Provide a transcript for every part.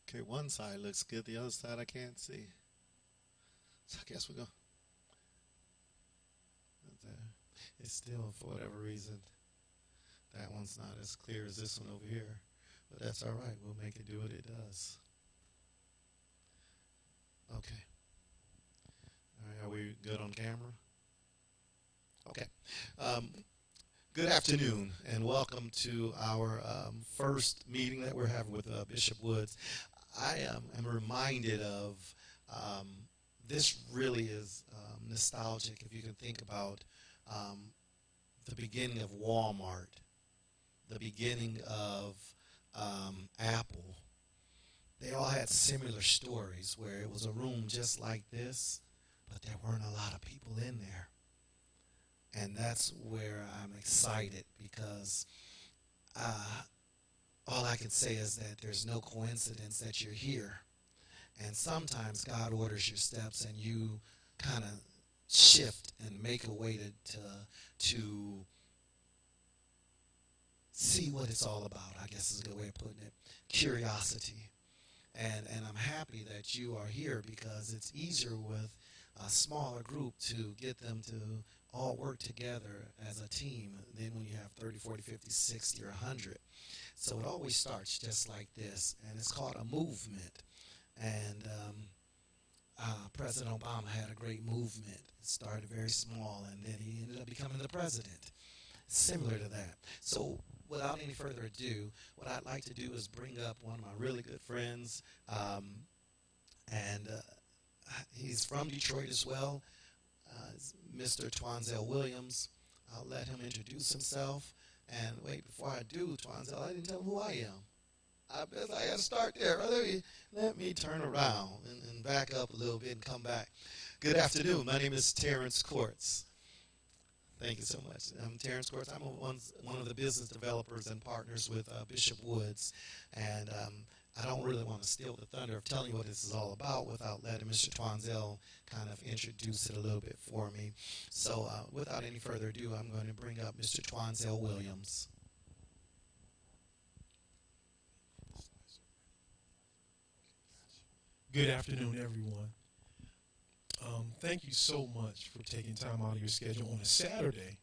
Okay, one side looks good, the other side I can't see. So I guess we're going to. It's still, for whatever reason, that one's not as clear as this one over here. But that's all right. We'll make it do what it does. Okay. All right, are we good on camera? Okay. Good afternoon, and welcome to our first meeting that we're having with Bishop Woods. I am reminded of this really is nostalgic if you can think about the beginning of Walmart, the beginning of Apple. They all had similar stories where it was a room just like this, but there weren't a lot of people in there. And that's where I'm excited because all I can say is that there's no coincidence that you're here. And sometimes God orders your steps and you kind of shift and make a way to see what it's all about, I guess is a good way of putting it. Curiosity. And I'm happy that you are here because it's easier with a smaller group to get them to all work together as a team than when you have 30, 40, 50, 60, or 100. So it always starts just like this, and it's called a movement. And President Obama had a great movement. It started very small, and then he ended up becoming the president. Similar to that. So without any further ado, what I'd like to do is bring up one of my really good friends, and he's from Detroit as well, Mr. Twanzel Williams. I'll let him introduce himself. And wait, before I do, Twanzel, I didn't tell him who I am. I guess I got to start there. Let me turn around and back up a little bit and come back. Good afternoon. My name is Terrence Courts. Thank you so much. I'm Terrence Courts. I'm one of the business developers and partners with Bishop Woods. And I don't really want to steal the thunder of telling you what this is all about without letting Mr. Twanzel kind of introduce it a little bit for me. So without any further ado, I'm going to bring up Mr. Twanzel Williams. Good afternoon, everyone. Thank you so much for taking time out of your schedule on a Saturday,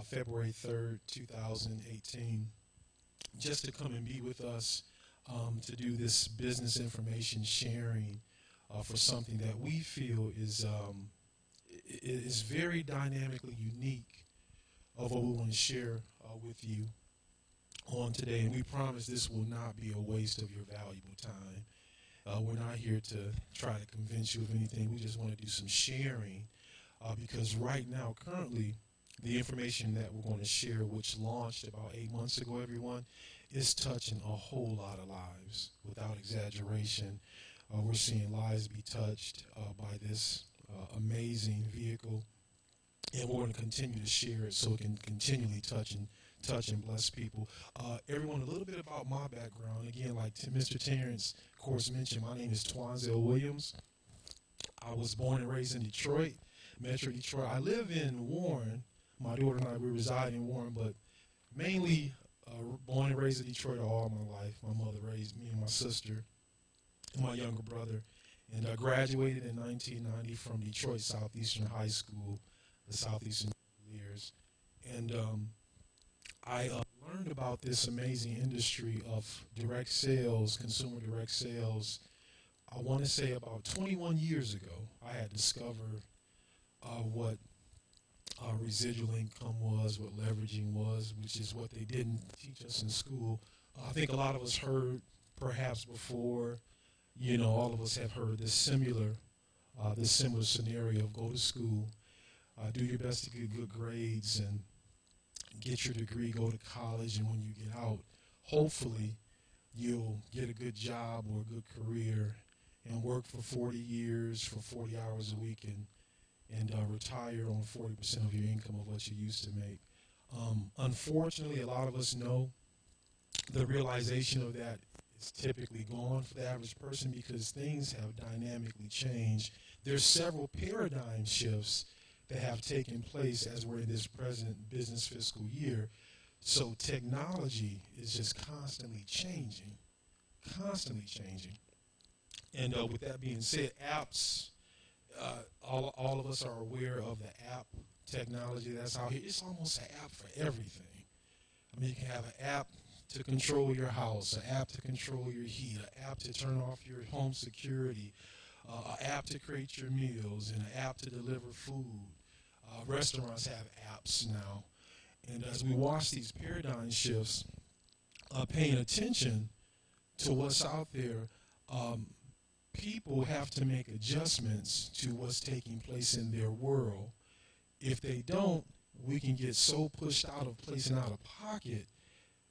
February 3rd, 2018, just to come and be with us to do this business information sharing for something that we feel is very dynamically unique of what we want to share with you on today. And we promise this will not be a waste of your valuable time. We're not here to try to convince you of anything. We just want to do some sharing because right now, currently, the information that we're going to share, which launched about 8 months ago, everyone, is touching a whole lot of lives. Without exaggeration, we're seeing lives be touched by this amazing vehicle, and we're going to continue to share it so it can continually touch and bless people. Everyone, a little bit about my background. Again, like Mr. Terrence, of course, mentioned, my name is Twanzel Williams. I was born and raised in Detroit, Metro Detroit. I live in Warren. My daughter and I, we reside in Warren, but mainly born and raised in Detroit all my life. My mother raised me and my sister and my younger brother, and I graduated in 1990 from Detroit Southeastern High School, the Southeastern years. And I learned about this amazing industry of direct sales, consumer direct sales, I want to say about 21 years ago. I had discovered what residual income was, what leveraging was, which is what they didn't teach us in school. I think a lot of us heard perhaps before, all of us have heard this similar scenario of go to school, do your best to get good grades and get your degree, go to college, and when you get out, hopefully you'll get a good job or a good career and work for 40 years for 40 hours a week and retire on 40% of your income of what you used to make. Unfortunately, a lot of us know the realization of that is typically gone for the average person because things have dynamically changed. There's several paradigm shifts that have taken place as we're in this present business fiscal year. So technology is just constantly changing, constantly changing. And with that being said, apps, all of us are aware of the app technology that's out here. It's almost an app for everything. I mean, you can have an app to control your house, an app to control your heat, an app to turn off your home security, an app to create your meals, and an app to deliver food. Restaurants have apps now. And as we watch these paradigm shifts, paying attention to what's out there, people have to make adjustments to what's taking place in their world. If they don't, we can get so pushed out of place and out of pocket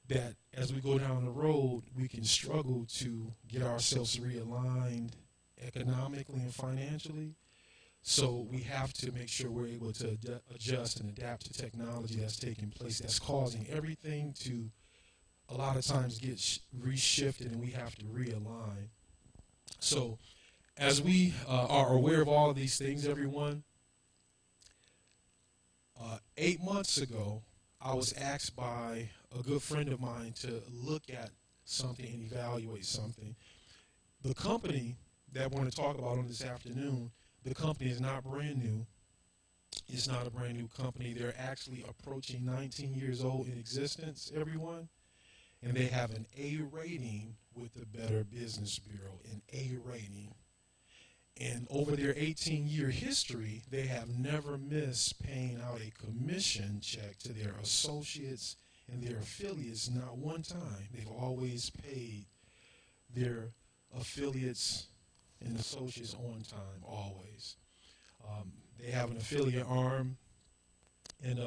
that as we go down the road, we can struggle to get ourselves realigned economically and financially. So we have to make sure we're able to adjust and adapt to technology that's taking place, that's causing everything to a lot of times get reshifted, and we have to realign. So as we are aware of all of these things, everyone, 8 months ago, I was asked by a good friend of mine to look at something and evaluate something. The company that we're going to talk about on this afternoon, the company is not brand new. It's not a brand new company. They're actually approaching 19 years old in existence, everyone. And they have an A rating with the Better Business Bureau, an A rating. And over their 18-year history, they have never missed paying out a commission check to their associates and their affiliates, not one time. They've always paid their affiliates and associates on time, always. They have an affiliate arm and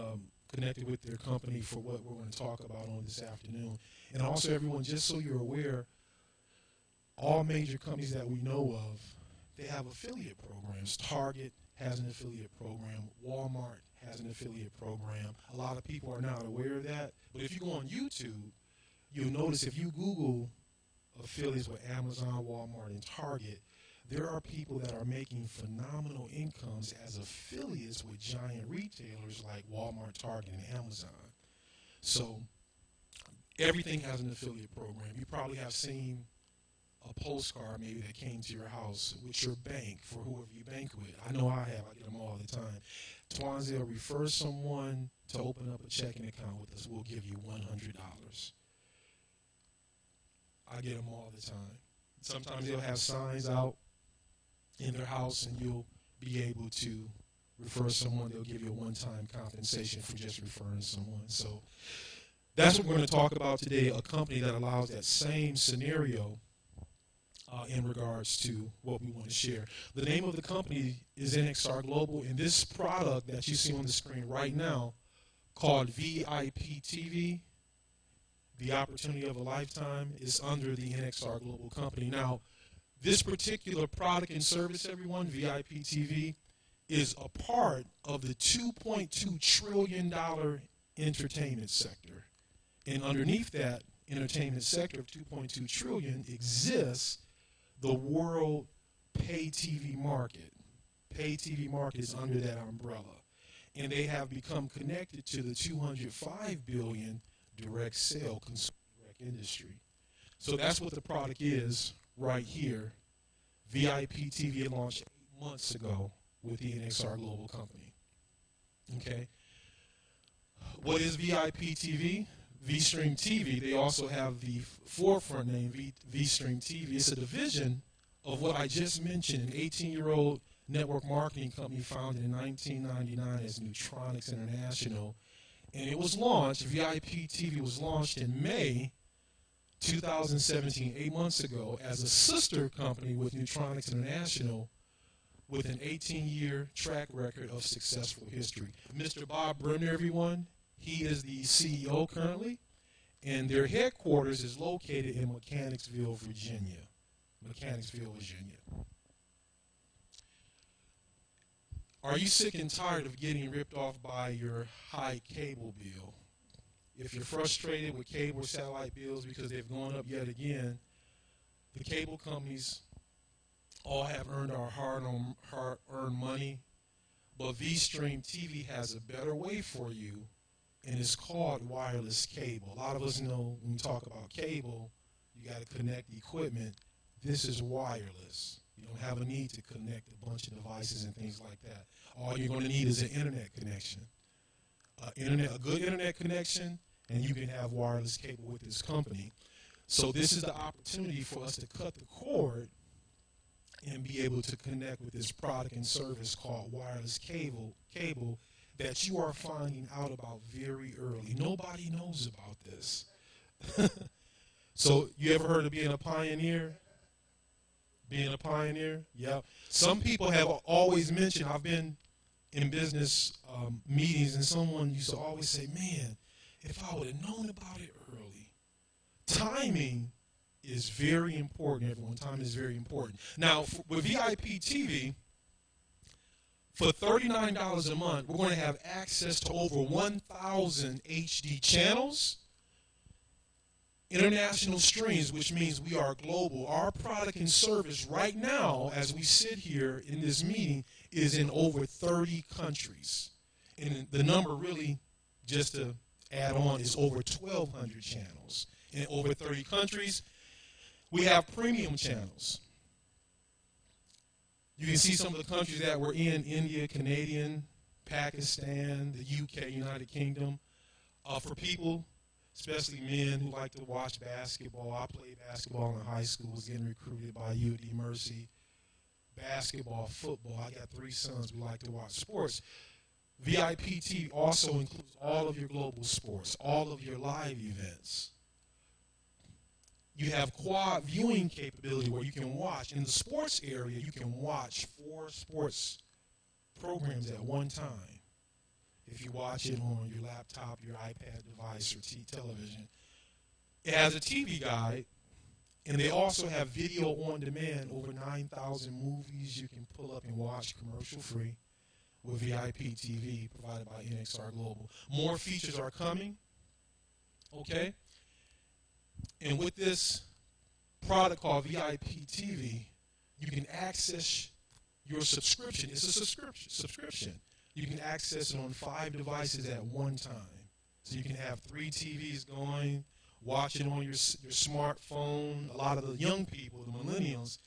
connected with their company for what we're going to talk about on this afternoon. And also, everyone, just so you're aware, all major companies that we know of, they have affiliate programs. Target has an affiliate program. Walmart has an affiliate program. A lot of people are not aware of that. But if you go on YouTube, you'll notice if you Google affiliates with Amazon, Walmart, and Target, there are people that are making phenomenal incomes as affiliates with giant retailers like Walmart, Target, and Amazon. So everything has an affiliate program. You probably have seen a postcard maybe that came to your house with your bank for whoever you bank with. I know I have. I get them all the time. Twanzell, refer someone to open up a checking account with us. We'll give you $100. I get them all the time. Sometimes they'll have signs out in their house, and you'll be able to refer someone. They'll give you a one-time compensation for just referring someone. So that's what we're going to talk about today, a company that allows that same scenario in regards to what we want to share. The name of the company is NXR Global, and this product that you see on the screen right now, called VIP TV, the opportunity of a lifetime, is under the NXR Global company. Now, this particular product and service, everyone, VIP TV, is a part of the $2.2 trillion entertainment sector. And underneath that entertainment sector of $2.2 trillion exists the world pay TV market. Pay TV market is under that umbrella. And they have become connected to the $205 billion direct sale consumer direct industry. So that's what the product is right here. VIP TV launched 8 months ago with the NXR Global company. Okay. What is VIP TV? vStream TV. They also have the forefront name, vStream TV. It's a division of what I just mentioned, an 18-year-old network marketing company founded in 1999 as Neutronics International. And it was launched, VIP TV was launched in May 2017, 8 months ago, as a sister company with Neutronics International with an 18-year track record of successful history. Mr. Bob Brenner, everyone, he is the CEO currently, and their headquarters is located in Mechanicsville, Virginia. Mechanicsville, Virginia. Are you sick and tired of getting ripped off by your high cable bill? If you're frustrated with cable or satellite bills because they've gone up yet again, the cable companies all have earned our hard-earned money, but vStream TV has a better way for you, and it's called wireless cable. A lot of us know when we talk about cable, You got to connect the equipment. This is wireless. You don't have a need to connect a bunch of devices and things like that. All you're going to need is an internet connection. A good internet connection, and you can have wireless cable with this company. So this is the opportunity for us to cut the cord and be able to connect with this product and service called wireless cable that you are finding out about very early. Nobody knows about this. So you ever heard of being a pioneer? Being a pioneer? Yeah. Some people have always mentioned, I've been in business meetings, and someone used to always say, man, if I would have known about it early. Timing is very important, everyone. Time is very important. Now, with VIP TV, for $39 a month, we're going to have access to over 1,000 HD channels, international streams, which means we are global. Our product and service right now, as we sit here in this meeting, is in over 30 countries. And the number really, just to add on, is over 1,200 channels in over 30 countries. We have premium channels. You can see some of the countries that we're in: India, Canadian, Pakistan, the UK, United Kingdom. For people, especially men who like to watch basketball, I played basketball in high school, was getting recruited by UD Mercy. Basketball, football, I got 3 sons who like to watch sports. VIP TV also includes all of your global sports, all of your live events. You have quad viewing capability where you can watch. In the sports area, you can watch 4 sports programs at one time. If you watch it on your laptop, your iPad device, or television. It has a TV guide, and they also have video on demand, over 9,000 movies you can pull up and watch commercial-free with VIP TV provided by NXR Global. More features are coming, okay? And with this product called VIP TV, you can access your subscription. It's a subscription. You can access it on 5 devices at one time. So you can have 3 TVs going, watch it on your smartphone. A lot of the young people, the millennials,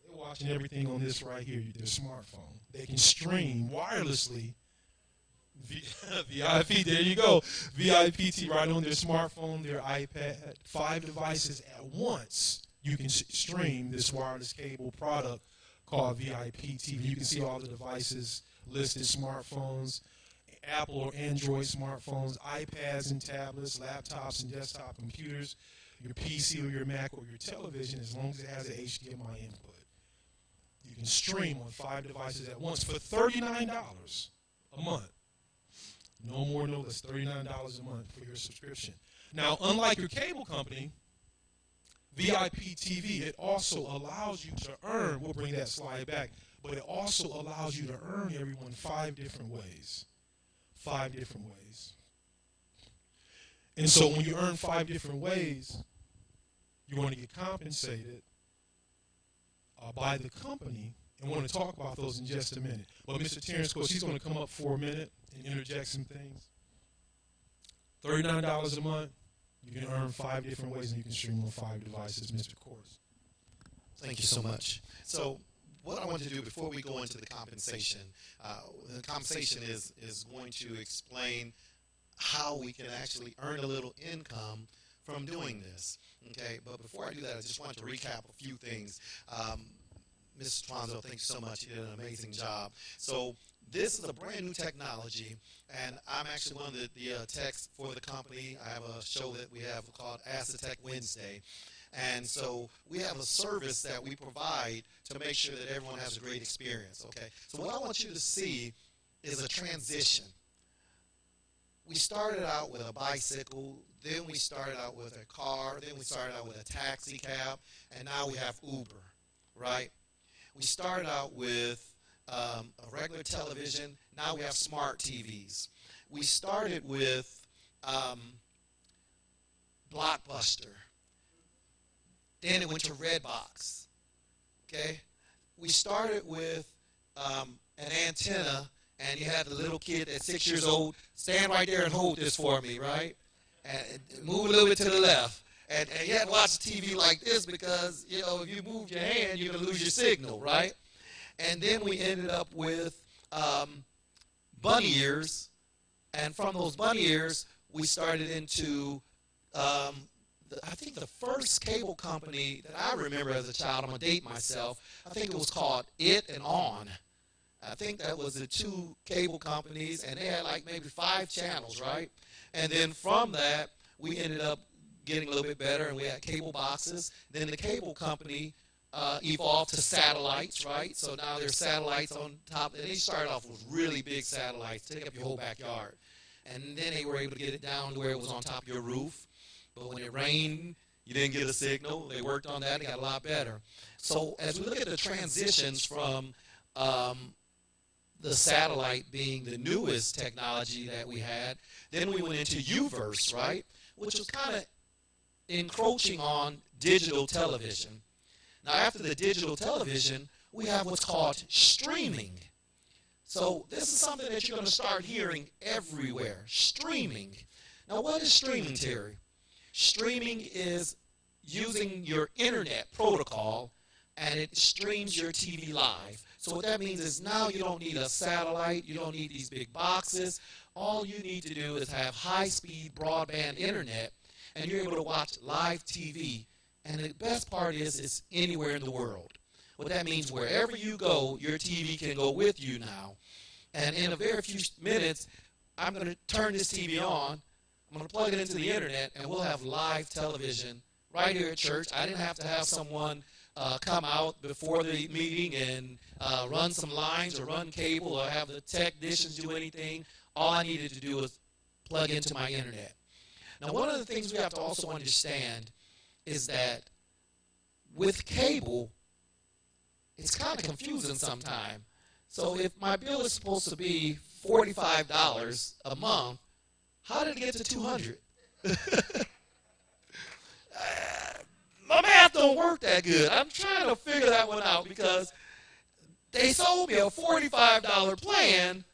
they're watching everything on this right here, their smartphone. They can stream wirelessly VIP, there you go. VIPT right on their smartphone, their iPad, 5 devices at once. You can stream this wireless cable product called VIP TV. You can see all the devices listed: smartphones, Apple or Android smartphones, iPads and tablets, laptops and desktop computers, your PC or your Mac or your television, as long as it has an HDMI input. You can stream on 5 devices at once for $39 a month. No more, no less, $39 a month for your subscription. Now, unlike your cable company, VIP TV, it also allows you to earn, we'll bring that slide back, but it also allows you to earn, everyone, 5 different ways. 5 different ways. And so when you earn 5 different ways, you're going to get compensated by the company. And we're going to talk about those in just a minute. But Mr. Terrence, of course, he's going to come up for a minute and interject some things. $39 a month, you can earn 5 different ways, and you can stream on 5 devices, Mr. Kors. Thank you so much. So what I want to do before we go into the compensation is going to explain how we can actually earn a little income from doing this. Okay, but before I do that, I just want to recap a few things. Mrs. Tronzo, thank you so much. You did an amazing job. So this is a brand new technology, and I'm actually one of the techs for the company. I have a show that we have called Ask the Tech Wednesday. And so we have a service that we provide to make sure that everyone has a great experience, okay? So what I want you to see is a transition. We started out with a bicycle, then we started out with a car, then we started out with a taxi cab, and now we have Uber, right? We started out with a regular television, now we have smart TVs. We started with Blockbuster. Then it went to Redbox, okay? We started with an antenna, and you had the little kid at 6 years old, stand right there and hold this for me, right? And move a little bit to the left. And you had to watch the TV like this because, you know, if you moved your hand, you're going to lose your signal, right? And then we ended up with bunny ears. And from those bunny ears, we started into, I think the first cable company that I remember as a child, I'm going to date myself, I think it was called It and On. I think that was the two cable companies, and they had like maybe 5 channels, right? And then from that, we ended up getting a little bit better, and we had cable boxes. Then the cable company evolved to satellites, right? So now there's satellites on top. And they started off with really big satellites, take up your whole backyard. And then they were able to get it down to where it was on top of your roof. But when it rained, you didn't get a signal. They worked on that. It got a lot better. So as we look at the transitions from the satellite being the newest technology that we had, then we went into UVerse, right? Which was kind of encroaching on digital television. Now, after the digital television, we have what's called streaming. So this is something that you're going to start hearing everywhere, streaming. Now, what is streaming, Terry? Streaming is using your internet protocol, and it streams your TV live. So what that means is now you don't need a satellite, you don't need these big boxes. All you need to do is have high-speed broadband internet, and you're able to watch live TV. And the best part is it's anywhere in the world. What that means, wherever you go, your TV can go with you now. And in a very few minutes, I'm going to turn this TV on, I'm going to plug it into the internet, and we'll have live television right here at church. I didn't have to have someone come out before the meeting and run some lines or run cable or have the technicians do anything. All I needed to do was plug into my internet. Now, one of the things we have to also understand is that with cable, it's kind of confusing sometimes. So if my bill is supposed to be $45 a month, how did it get to $200? My math don't work that good. I'm trying to figure that one out because they sold me a $45 plan,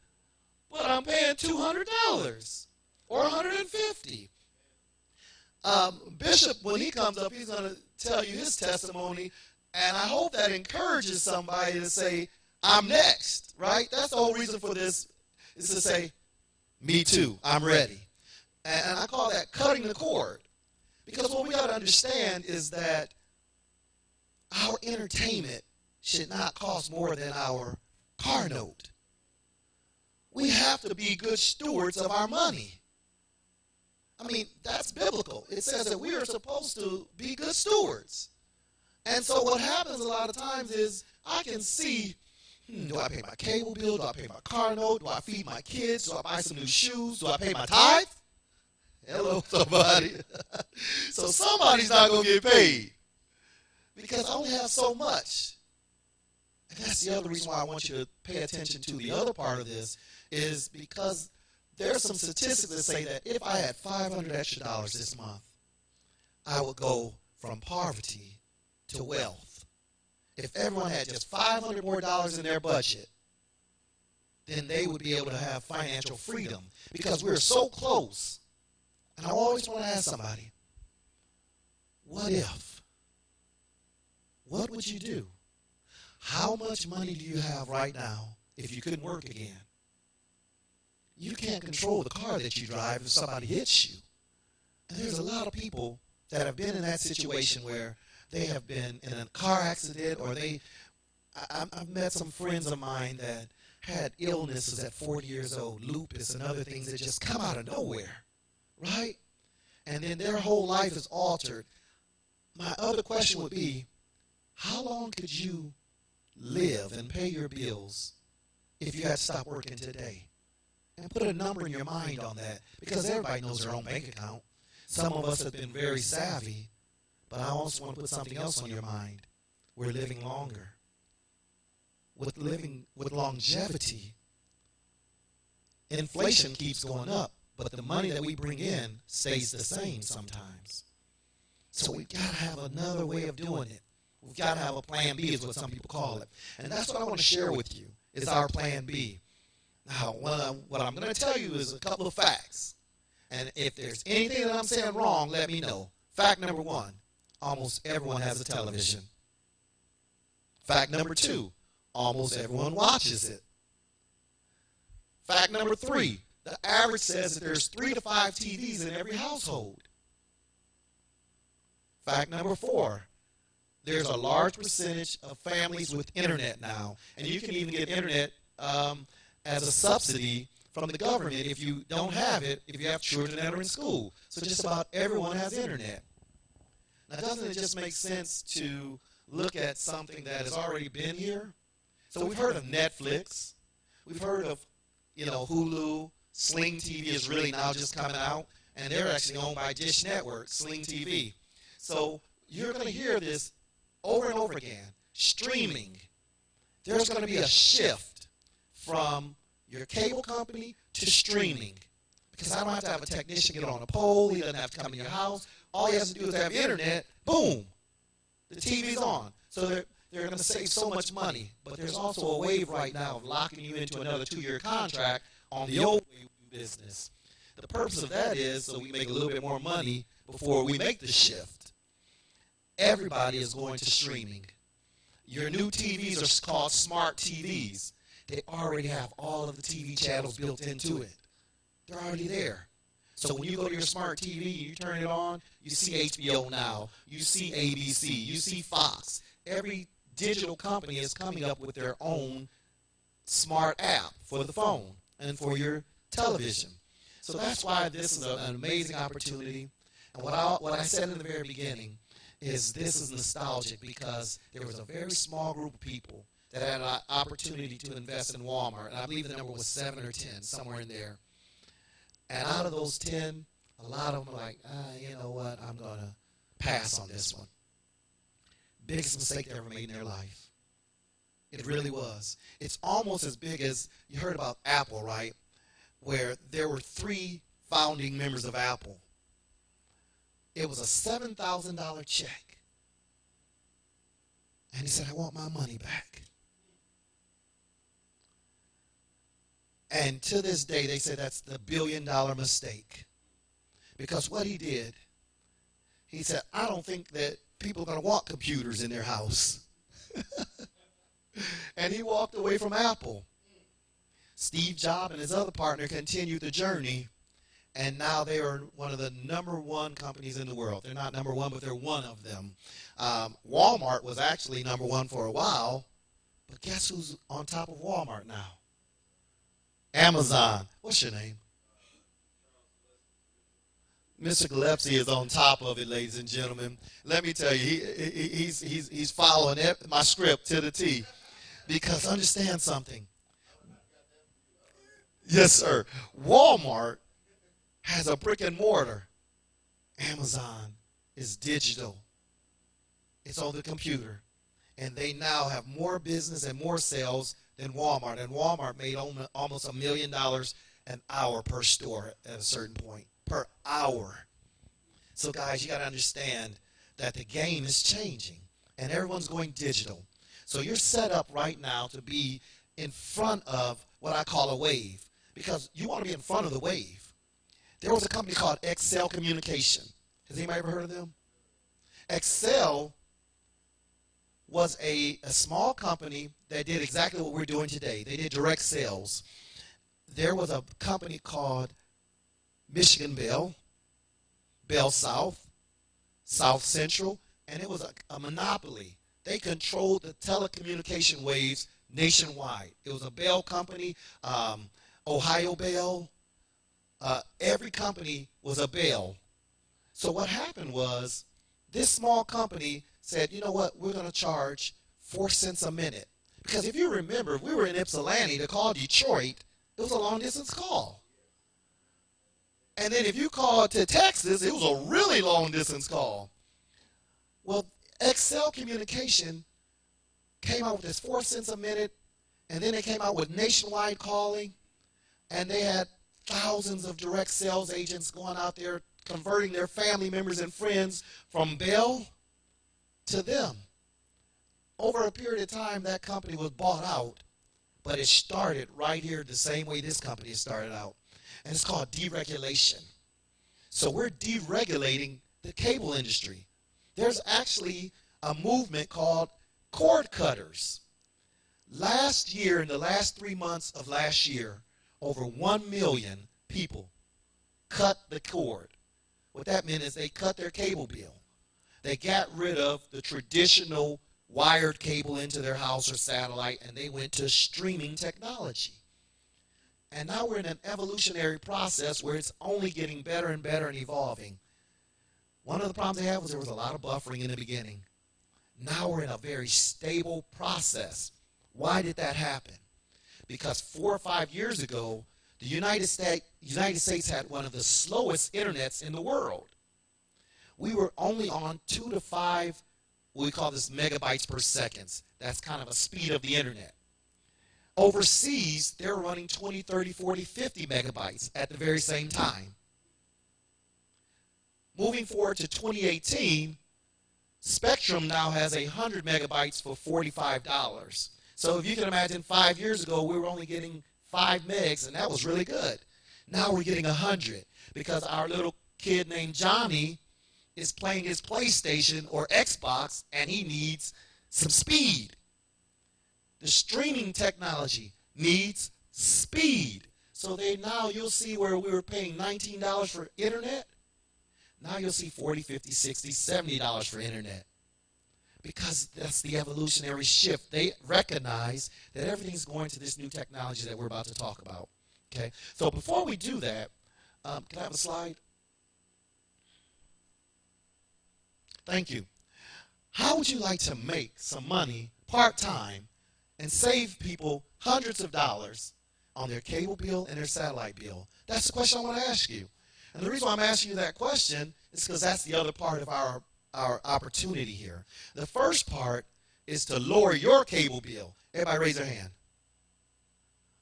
but I'm paying $200 or $150. Bishop, when he comes up, he's going to tell you his testimony, and I hope that encourages somebody to say, I'm next, right? That's the whole reason for this, is to say, me too, I'm ready. And I call that cutting the cord. Because what we got to understand is that our entertainment should not cost more than our car note. We have to be good stewards of our money. I mean, that's biblical. It says that we are supposed to be good stewards. And so what happens a lot of times is I can see, do I pay my cable bill? Do I pay my car note? Do I feed my kids? Do I buy some new shoes? Do I pay my tithe? Hello, somebody. So somebody's not going to get paid because I only have so much. And that's the other reason why I want you to pay attention to the other part of this is because there are some statistics that say that if I had $500 extra this month, I would go from poverty to wealth. If everyone had just $500 more in their budget, then they would be able to have financial freedom because we're so close. And I always want to ask somebody, what if? What would you do? How much money do you have right now if you couldn't work again? You can't control the car that you drive if somebody hits you. And there's a lot of people that have been in that situation where they have been in a car accident or I've met some friends of mine that had illnesses at 40 years old, lupus and other things that just come out of nowhere. Right? And then their whole life is altered. My other question would be, how long could you live and pay your bills if you had to stop working today? And put a number in your mind on that because everybody knows their own bank account. Some of us have been very savvy, but I also want to put something else on your mind. We're living longer. With longevity, inflation keeps going up. But the money that we bring in stays the same sometimes. So we've got to have another way of doing it. We've got to have a plan B is what some people call it. And that's what I want to share with you is our plan B. Now, what I'm going to tell you is a couple of facts. And if there's anything that I'm saying wrong, let me know. Fact number one, almost everyone has a television. Fact number two, almost everyone watches it. Fact number three, the average says that there's 3 to 5 TVs in every household. Fact number four, there's a large percentage of families with internet now. And you can even get internet as a subsidy from the government if you don't have it, if you have children that are in school. So just about everyone has internet. Now, doesn't it just make sense to look at something that has already been here? So we've heard of Netflix. We've heard of, Hulu. Sling TV is really now just coming out, and they're actually owned by Dish Network, Sling TV. So you're going to hear this over and over again. Streaming. There's going to be a shift from your cable company to streaming. Because I don't have to have a technician get on a pole. He doesn't have to come to your house. All he has to do is have internet. Boom. The TV's on. So they're going to save so much money. But there's also a wave right now of locking you into another 2-year contract on the old way we do business. The purpose of that is so we make a little bit more money before we make the shift. Everybody is going to streaming. Your new TVs are called smart TVs. They already have all of the TV channels built into it. They're already there. So when you go to your smart TV, you turn it on, you see HBO Now, you see ABC, you see Fox. Every digital company is coming up with their own smart app for the phone and for your television. So that's why this is an amazing opportunity. And what I said in the very beginning is this is nostalgic because there was a very small group of people that had an opportunity to invest in Walmart. And I believe the number was 7 or 10, somewhere in there. And out of those 10, a lot of them were like, you know what, I'm going to pass on this one. Biggest mistake they ever made in their life. It really was. It's almost as big as, you heard about Apple, right? Where there were 3 founding members of Apple. It was a $7,000 check. And he said, I want my money back. And to this day, they say that's the billion-dollar mistake. Because what he did, he said, I don't think that people are going to want computers in their house. And he walked away from Apple. Steve Jobs and his other partner continued the journey, and now they are one of the #1 companies in the world. They're not #1, but they're one of them. Walmart was actually #1 for a while, but guess who's on top of Walmart now? Amazon. What's your name? Mr. Gillespie is on top of it, ladies and gentlemen. Let me tell you, he's following my script to the T. Because understand something. Yes, sir. Walmart has a brick and mortar. Amazon is digital. It's on the computer. And they now have more business and more sales than Walmart. And Walmart made almost $1 million an hour per store at a certain point. Per hour. So guys, you got to understand that the game is changing. And everyone's going digital. So you're set up right now to be in front of what I call a wave. Because you want to be in front of the wave. There was a company called Excel Communication. Has anybody ever heard of them? Excel was a small company that did exactly what we're doing today. They did direct sales. There was a company called Michigan Bell, Bell South, South Central, and it was a monopoly. They controlled the telecommunication waves nationwide. It was a Bell company, Ohio Bell. Every company was a Bell. So what happened was this small company said, you know what, we're going to charge 4 cents a minute. Because if you remember, if we were in Ypsilanti to call Detroit, it was a long distance call. And then if you called to Texas, it was a really long distance call. Well, Excel Communication came out with this 4 cents a minute, and then they came out with nationwide calling, and they had thousands of direct sales agents going out there converting their family members and friends from Bell to them. Over a period of time, that company was bought out, but it started right here the same way this company started out. And it's called deregulation. So we're deregulating the cable industry. There's actually a movement called cord cutters. Last year, in the last 3 months of last year, over 1 million people cut the cord. What that meant is they cut their cable bill. They got rid of the traditional wired cable into their house or satellite, and they went to streaming technology. And now we're in an evolutionary process where it's only getting better and better and evolving. One of the problems they had was there was a lot of buffering in the beginning. Now we're in a very stable process. Why did that happen? Because 4 or 5 years ago, the United States had one of the slowest internets in the world. We were only on 2 to 5, what we call this megabytes per second. That's kind of a speed of the internet. Overseas, they're running 20, 30, 40, 50 megabytes at the very same time. Moving forward to 2018, Spectrum now has 100 megabytes for $45. So if you can imagine 5 years ago, we were only getting 5 megs, and that was really good. Now we're getting 100 because our little kid named Johnny is playing his PlayStation or Xbox, and he needs some speed. The streaming technology needs speed. So now you'll see where we were paying $19 for internet. Now you'll see $40, $50, $60, $70 for internet. Because that's the evolutionary shift. They recognize that everything's going to this new technology that we're about to talk about. Okay? So before we do that, can I have a slide? Thank you. How would you like to make some money part-time and save people hundreds of dollars on their cable bill and their satellite bill? That's the question I want to ask you. And the reason why I'm asking you that question is because that's the other part of our opportunity here. The first part is to lower your cable bill. Everybody raise their hand.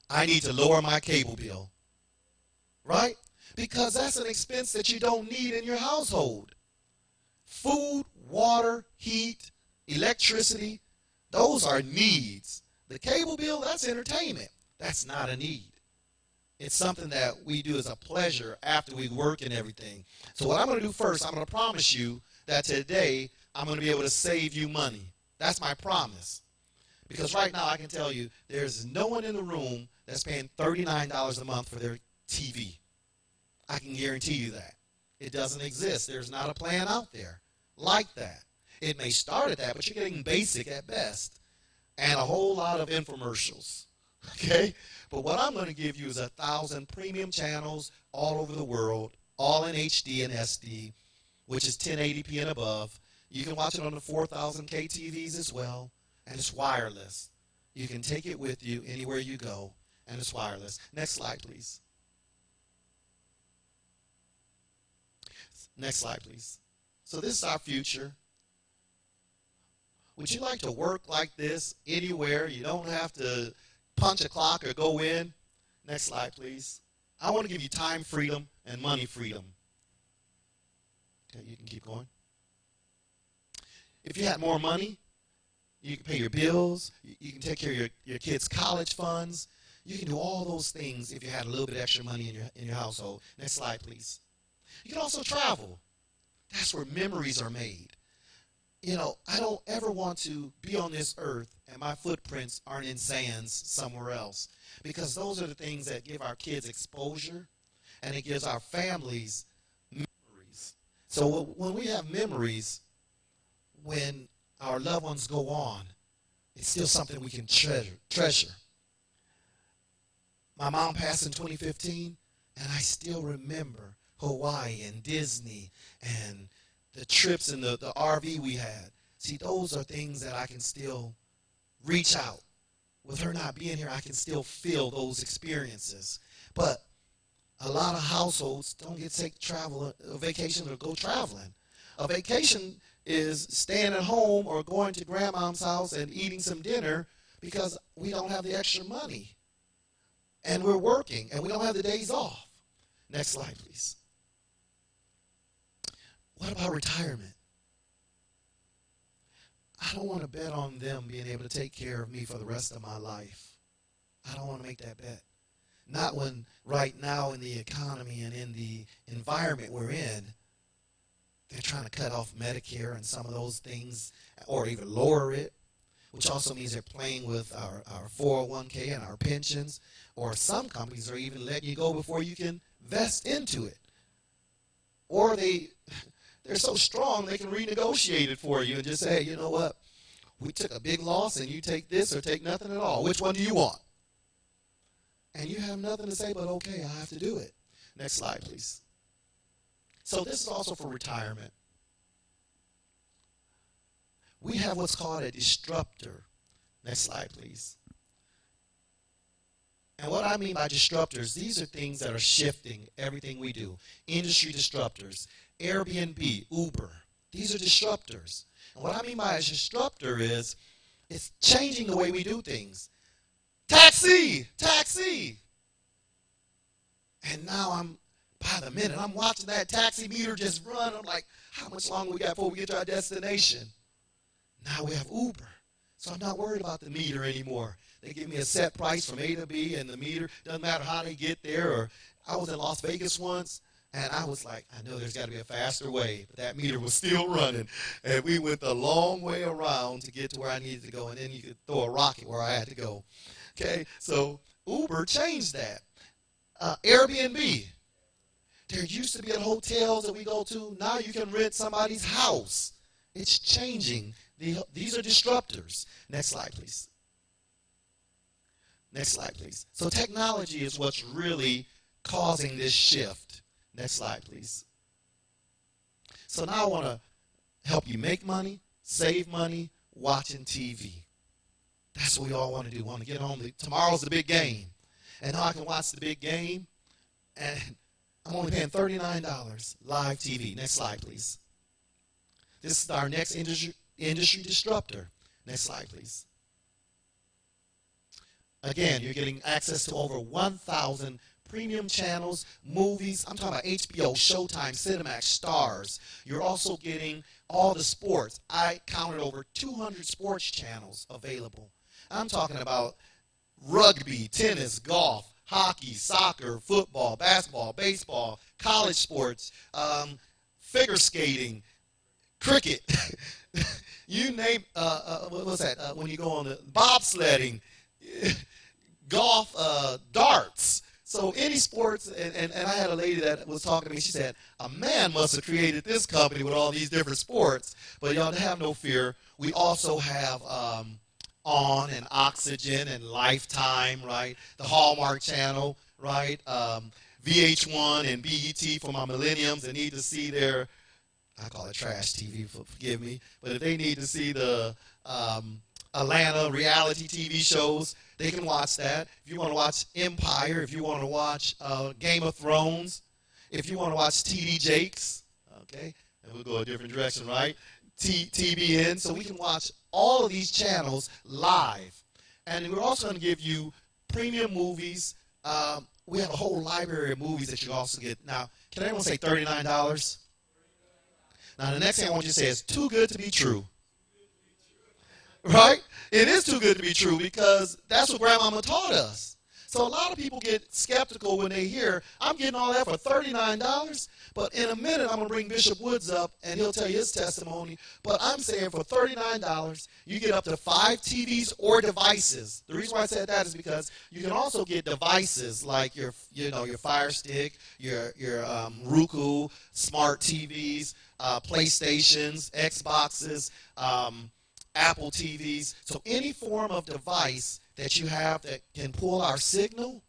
I need to lower my cable bill. Right? Because that's an expense that you don't need in your household. Food, water, heat, electricity, those are needs. The cable bill, that's entertainment. That's not a need. It's something that we do as a pleasure after we work and everything. So what I'm going to do first, I'm going to promise you that today I'm going to be able to save you money. That's my promise. Because right now I can tell you there's no one in the room that's paying $39 a month for their TV. I can guarantee you that. It doesn't exist. There's not a plan out there like that. It may start at that, but you're getting basic at best. And a whole lot of infomercials. Okay? But what I'm going to give you is 1,000 premium channels all over the world, all in HD and SD, which is 1080p and above. You can watch it on the 4,000K TVs as well, and it's wireless. You can take it with you anywhere you go, and it's wireless. Next slide, please. Next slide, please. So this is our future. Would you like to work like this anywhere? You don't have to punch a clock or go in. Next slide, please. I want to give you time freedom and money freedom. Okay, you can keep going. If you had more money, you can pay your bills. You can take care of your kids' college funds. You can do all those things if you had a little bit extra money in your household. Next slide, please. You can also travel. That's where memories are made. You know, I don't ever want to be on this earth and my footprints aren't in sands somewhere else, because those are the things that give our kids exposure and it gives our families memories. So when we have memories, when our loved ones go on, it's still something we can treasure. My mom passed in 2015, and I still remember Hawaii and Disney and the trips in the RV we had. See, those are things that I can still reach out. With her not being here, I can still feel those experiences. But a lot of households don't get to take a vacation or go traveling. A vacation is staying at home or going to grandma's house and eating some dinner because we don't have the extra money. And we're working, and we don't have the days off. Next slide, please. What about retirement? I don't want to bet on them being able to take care of me for the rest of my life. I don't want to make that bet. Not when right now in the economy and in the environment we're in, They're trying to cut off Medicare and some of those things, or even lower it, which also means they're playing with our 401k and our pensions, or some companies are even letting you go before you can vest into it. Or they're so strong they can renegotiate it for you and just say, hey, you know what, we took a big loss and you take this or take nothing at all. Which one do you want? And you have nothing to say but, okay, I have to do it. Next slide, please. So this is also for retirement. We have what's called a disruptor. Next slide, please. And what I mean by disruptors, these are things that are shifting everything we do. Industry disruptors, Airbnb, Uber, these are disruptors. And what I mean by a disruptor is it's changing the way we do things. Taxi, taxi. And now by the minute, I'm watching that taxi meter just run. I'm like, how much longer we got before we get to our destination? Now we have Uber. So I'm not worried about the meter anymore. They give me a set price from A to B, and the meter, doesn't matter how they get there. Or I was in Las Vegas once, and I was like, I know there's got to be a faster way. But that meter was still running. And we went the long way around to get to where I needed to go. And then you could throw a rocket where I had to go. Okay, so Uber changed that. Airbnb. There used to be at hotels that we go to. Now you can rent somebody's house. It's changing. These are disruptors. Next slide, please. Next slide, please. So technology is what's really causing this shift. Next slide, please. So now I want to help you make money, save money, watching TV. That's what we all want to do. We want to get home. Tomorrow's the big game. And now I can watch the big game, and I'm only paying $39 live TV. Next slide, please. This is our next industry disruptor. Next slide, please. Again, you're getting access to over 1,000 premium channels, movies. I'm talking about HBO, Showtime, Cinemax, Stars. You're also getting all the sports. I counted over 200 sports channels available. I'm talking about rugby, tennis, golf, hockey, soccer, football, basketball, baseball, college sports, figure skating, cricket. You name, what was that? When you go on the bobsledding, golf, darts. So any sports, and I had a lady that was talking to me. She said, a man must have created this company with all these different sports. But y'all have no fear. We also have On and Oxygen and Lifetime, right? The Hallmark Channel, right? VH1 and BET for my millenniums that need to see their, I call it trash TV, forgive me. But if they need to see the Atlanta reality TV shows, they can watch that. If you want to watch Empire, if you want to watch Game of Thrones, if you want to watch TD Jakes, okay, and we'll go a different direction, right? TBN, so we can watch all of these channels live. And we're also going to give you premium movies. We have a whole library of movies that you also get. Now, can everyone say $39? Now, the next thing I want you to say is too good to be true. Right? It is too good to be true because that's what Grandmama taught us. So a lot of people get skeptical when they hear, I'm getting all that for $39, but in a minute I'm going to bring Bishop Woods up and he'll tell you his testimony. But I'm saying for $39, you get up to 5 TVs or devices. The reason why I said that is because you can also get devices like your Fire Stick, your Roku, smart TVs, PlayStations, Xboxes, Apple TVs. So any form of device that you have that can pull our signal,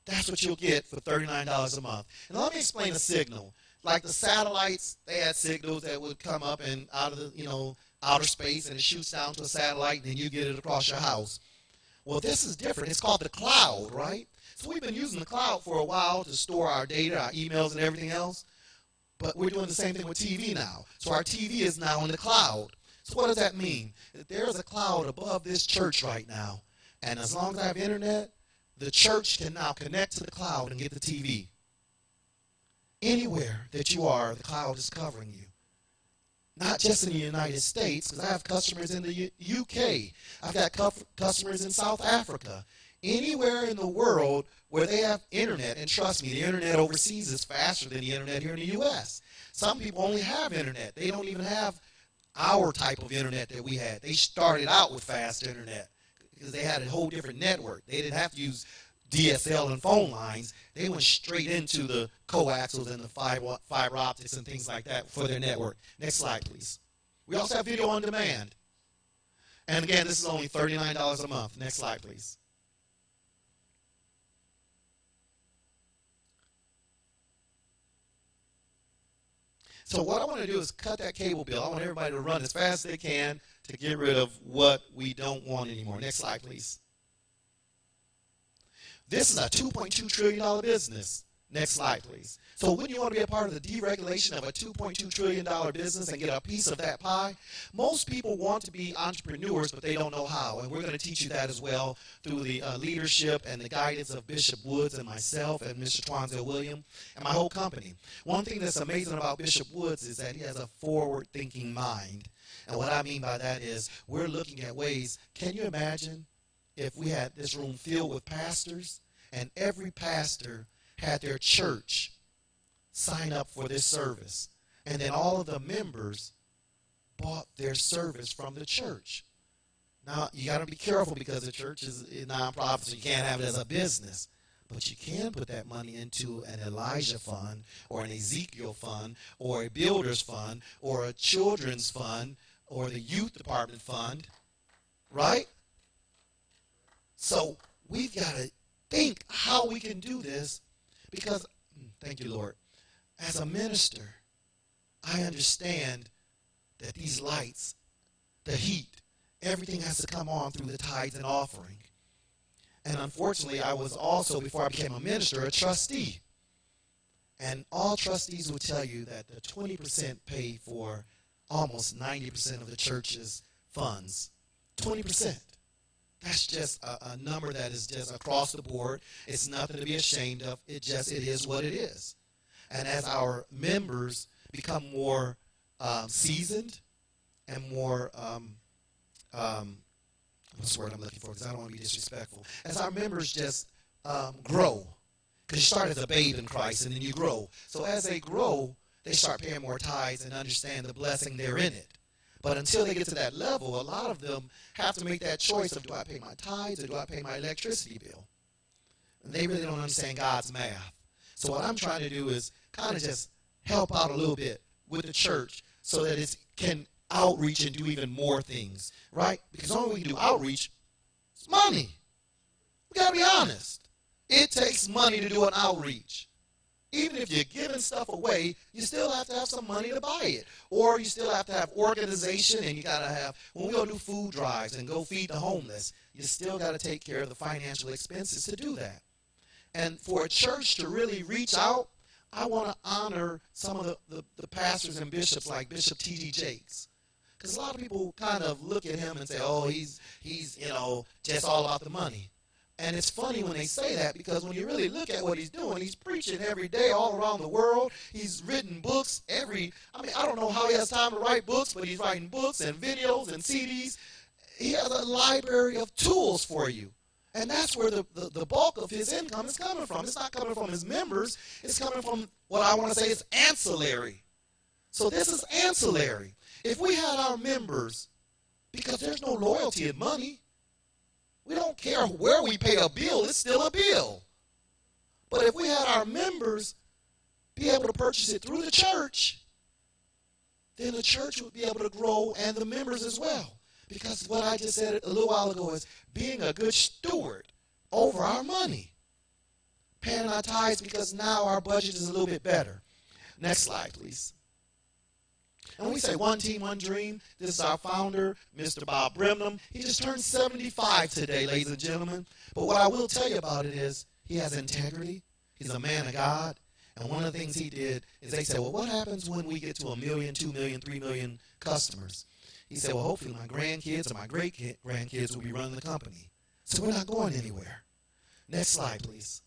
that's what you'll get for $39 a month. And let me explain a signal. Like the satellites, they had signals that would come up and out of the outer space, and it shoots down to a satellite, and then you get it across your house. Well, this is different. It's called the cloud, right? So we've been using the cloud for a while to store our data, our emails, and everything else. But we're doing the same thing with TV now. So our TV is now in the cloud. So what does that mean? That there's a cloud above this church right now. And as long as I have internet, the church can now connect to the cloud and get the TV. Anywhere that you are, the cloud is covering you. not just in the United States, because I have customers in the UK. I've got customers in South Africa. Anywhere in the world where they have internet, and trust me, the internet overseas is faster than the internet here in the U.S. Some people only have internet. They don't even have our type of internet that we had. They started out with fast internet because they had a whole different network. They didn't have to use DSL and phone lines. They went straight into the coaxials and the fiber optics and things like that for their network. Next slide, please. We also have video on demand. And again, this is only $39 a month. Next slide, please. So what I want to do is cut that cable bill. I want everybody to run as fast as they can to get rid of what we don't want anymore. Next slide, please. This is a $2.2 trillion business. Next slide, please. So wouldn't you want to be a part of the deregulation of a $2.2 trillion business and get a piece of that pie? Most people want to be entrepreneurs, but they don't know how. And we're going to teach you that as well through the leadership and the guidance of Bishop Woods and myself and Mr. Twanzel William and my whole company. One thing that's amazing about Bishop Woods is that he has a forward-thinking mind. And what I mean by that is we're looking at ways. Can you imagine if we had this room filled with pastors and every pastor had their church sign up for this service, and then all of the members bought their service from the church? Now, you got to be careful because the church is a nonprofit, so you can't have it as a business. But you can put that money into an Elijah fund or an Ezekiel fund or a builder's fund or a children's fund or the youth department fund, right? So we've got to think how we can do this because, thank you, Lord, as a minister, I understand that these lights, the heat, everything has to come on through the tithes and offering. And unfortunately, I was also, before I became a minister, a trustee. And all trustees will tell you that the 20% pay for almost 90% of the church's funds. 20%. That's just a number that is just across the board. It's nothing to be ashamed of. It is what it is. And as our members become more seasoned and more, what's the word I'm looking for? Because I don't want to be disrespectful. As our members just grow, because you start as a babe in Christ and then you grow. So as they grow, they start paying more tithes and understand the blessing there in it. But until they get to that level, a lot of them have to make that choice of, do I pay my tithes or do I pay my electricity bill? And they really don't understand God's math. So what I'm trying to do is kind of just help out a little bit with the church so that it can outreach and do even more things, right? Because the only way we can do outreach is money. We got to be honest. It takes money to do an outreach. Even if you're giving stuff away, you still have to have some money to buy it. Or you still have to have organization, and you got to have, when we go do food drives and go feed the homeless, you still got to take care of the financial expenses to do that. And for a church to really reach out, I want to honor some of the pastors and bishops like Bishop T.D. Jakes. Because a lot of people kind of look at him and say, oh, he's just all about the money. And it's funny when they say that, because when you really look at what he's doing, he's preaching every day all around the world. He's written books I don't know how he has time to write books, but he's writing books and videos and CDs. He has a library of tools for you. And that's where the bulk of his income is coming from. It's not coming from his members. It's coming from what I want to say is ancillary. So this is ancillary. If we had our members, because there's no loyalty in money, we don't care where we pay a bill, it's still a bill. But if we had our members be able to purchase it through the church, then the church would be able to grow and the members as well. Because what I just said a little while ago is being a good steward over our money. Paying our tithes because now our budget is a little bit better. Next slide, please. And when we say one team, one dream, this is our founder, Mr. Bob Brimnam. He just turned 75 today, ladies and gentlemen. But what I will tell you about it is he has integrity. He's a man of God. And one of the things he did is they said, well, what happens when we get to 1 million, 2 million, 3 million customers? He said, well, hopefully my grandkids or my great-grandkids will be running the company. So we're not going anywhere. Next slide, please.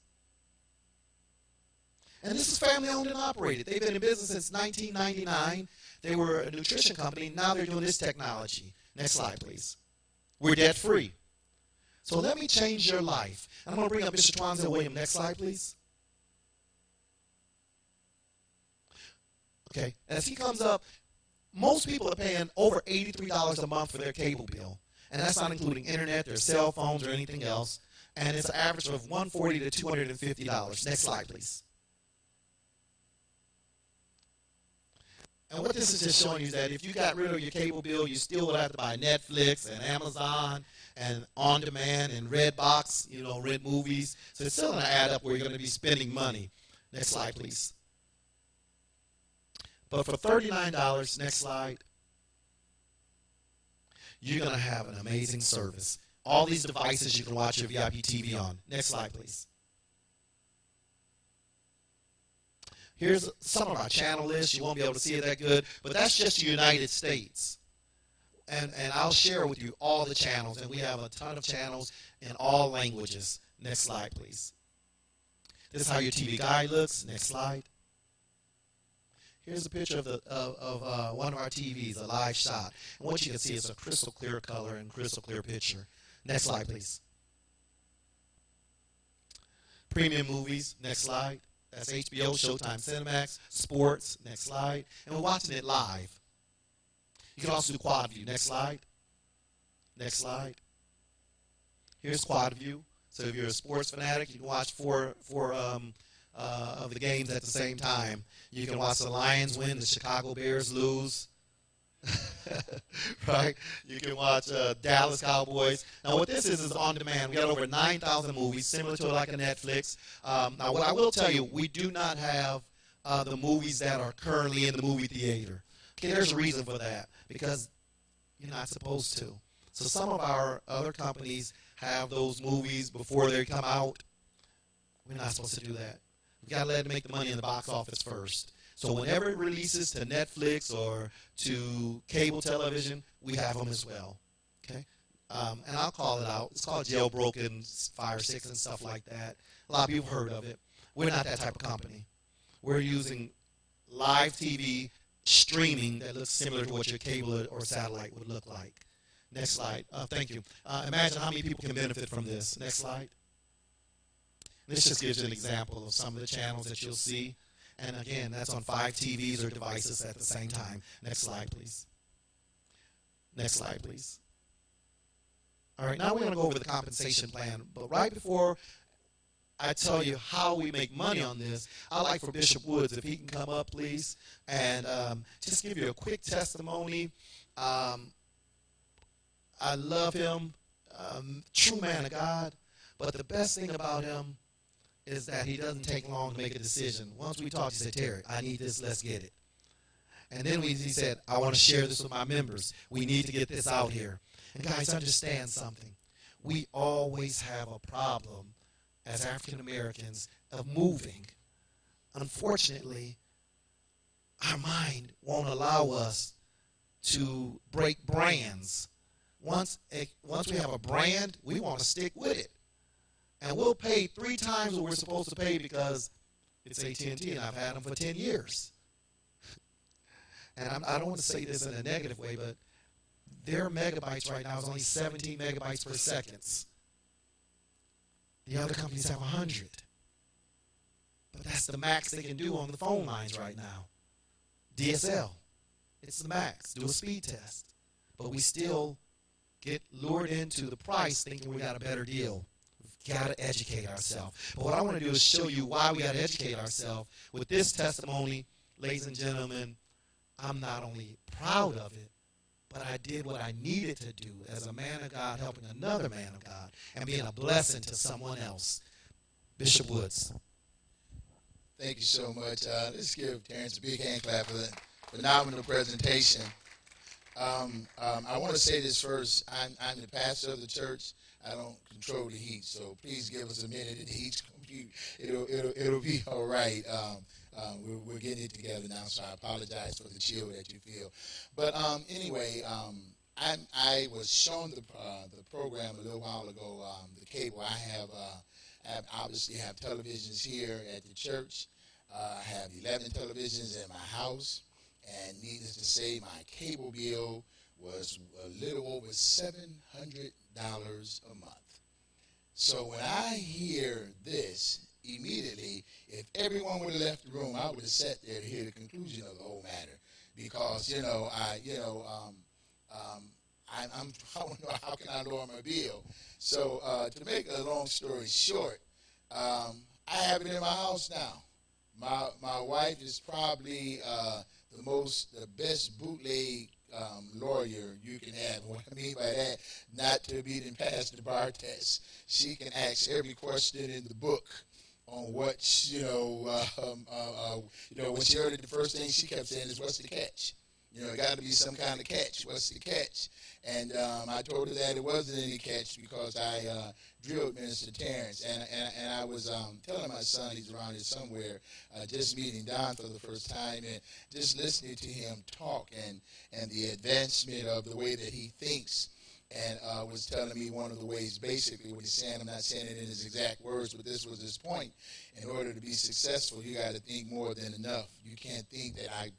And this is family owned and operated. They've been in business since 1999. They were a nutrition company. Now they're doing this technology. Next slide, please. We're debt free. So let me change your life. And I'm going to bring up Mr. Twanzel William. Next slide, please. Okay. As he comes up, most people are paying over $83 a month for their cable bill. And that's not including internet, their cell phones, or anything else. And it's an average of $140 to $250. Next slide, please. And what this is just showing you is that if you got rid of your cable bill, you still would have to buy Netflix and Amazon and On Demand and Redbox, rent movies. So it's still going to add up where you're going to be spending money. Next slide, please. But for $39, next slide, you're going to have an amazing service. All these devices you can watch your VIP TV on. Next slide, please. Here's some of our channel lists. You won't be able to see it that good, but that's just the United States. And I'll share with you all the channels, and we have a ton of channels in all languages. Next slide, please. This is how your TV guide looks. Next slide. Here's a picture of one of our TVs, a live shot. And what you can see is a crystal clear color and crystal clear picture. Next slide, please. Premium movies. Next slide. That's HBO, Showtime, Cinemax, sports. Next slide. And we're watching it live. You can also do quad view. Next slide. Next slide. Here's quad view. So if you're a sports fanatic, you can watch four of the games at the same time. You can watch the Lions win, the Chicago Bears lose. Right? You can watch Dallas Cowboys. Now what this is on demand. We got over 9,000 movies, similar to like a Netflix. Now what I will tell you, we do not have the movies that are currently in the movie theater. Okay, there's a reason for that, because you're not supposed to. So some of our other companies have those movies before they come out. We're not supposed to do that. We've got to let it make the money in the box office first. So whenever it releases to Netflix or to cable television, we have them as well. Okay? And I'll call it out. It's called Jailbroken, Fire 6 and stuff like that. A lot of people have heard of it. We're not that type of company. We're using live TV streaming that looks similar to what your cable or satellite would look like. Next slide. Thank you. Imagine how many people can benefit from this. Next slide. This just gives you an example of some of the channels that you'll see. And again, that's on 5 TVs or devices at the same time. Next slide, please. Next slide, please. All right, now we're going to go over the compensation plan. But right before I tell you how we make money on this, I'd like for Bishop Woods, if he can come up, please, and just give you a quick testimony. I love him, true man of God, but the best thing about him is that he doesn't take long to make a decision. Once we talked, he said, Terry, I need this, let's get it. And then he said, I want to share this with my members. We need to get this out here. And guys, understand something. We always have a problem as African Americans of moving. Unfortunately, our mind won't allow us to break brands. Once we have a brand, we want to stick with it. And we'll pay 3 times what we're supposed to pay because it's AT&T and I've had them for 10 years. And I don't want to say this in a negative way, but their megabytes right now is only 17 megabytes per second. The other companies have 100. But that's the max they can do on the phone lines right now. DSL, it's the max. Do a speed test. But we still get lured into the price thinking we got a better deal. We've got to educate ourselves. But what I want to do is show you why we got to educate ourselves. With this testimony, ladies and gentlemen, I'm not only proud of it, but I did what I needed to do as a man of God helping another man of God and being a blessing to someone else. Bishop Woods. Thank you so much. Let's give Terrence a big hand clap for that phenomenal presentation. I want to say this first. I'm the pastor of the church. I don't control the heat, so please give us a minute. The heat's it'll be all right. We're getting it together now, so I apologize for the chill that you feel. But anyway, I was shown the program a little while ago. The cable I have obviously have televisions here at the church. I have 11 televisions in my house, and needless to say, my cable bill was a little over $700 a month. So when I hear this, immediately, if everyone would have left the room, I would have sat there to hear the conclusion of the whole matter, because I don't know how can I lower my bill. So to make a long story short, I have it in my house now. My wife is probably the best bootleg lawyer you can have. What I mean by that, not to be then passed the bar test. She can ask every question in the book on what when she heard it, the first thing she kept saying is, "What's the catch?" It got to be some kind of catch. What's the catch? And I told her that it wasn't any catch, because I drilled Minister Terrence, and I was telling my son, he's around here somewhere, just meeting Don for the first time, and just listening to him talk and the advancement of the way that he thinks. And was telling me one of the ways, basically, what he's saying, I'm not saying it in his exact words, but this was his point. In order to be successful, you got to think more than enough. You can't think that I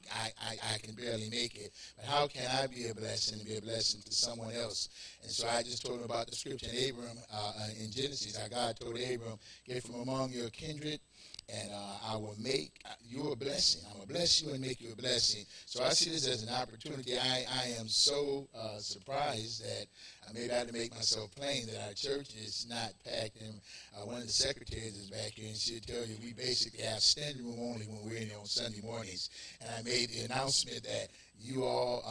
can barely make it, but how can I be a blessing and be a blessing to someone else? And so I just told him about the scripture in Abram, in Genesis, how God told Abram, get from among your kindred, and I will make you a blessing. I'm going to bless you and make you a blessing. So I see this as an opportunity. I am so surprised that maybe I had to make myself plain that our church is not packed. And one of the secretaries is back here, and she'll tell you we basically have standing room only when we're in here on Sunday mornings. And I made the announcement that you all,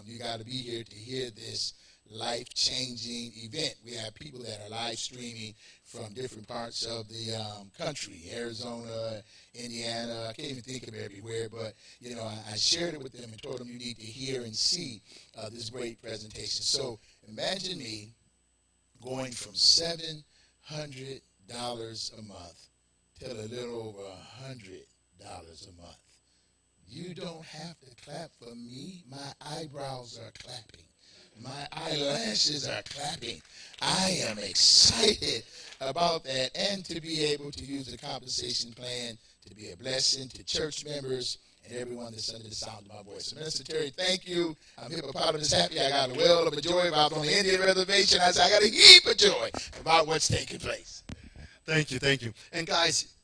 you got to be here to hear this life-changing event. We have people that are live streaming from different parts of the country, Arizona, Indiana. I can't even think of everywhere, but I shared it with them and told them you need to hear and see this great presentation. So imagine me going from $700 a month to a little over $100 a month. You don't have to clap for me. My eyebrows are clapping. My eyelashes are clapping. I am excited about that, and to be able to use the compensation plan to be a blessing to church members and everyone that's under the sound of my voice. So, Minister Terry, thank you. I'm hippopotamus happy. I got a well of a joy about on the Indian reservation. I said, I got a heap of joy about what's taking place. Thank you, thank you. And guys,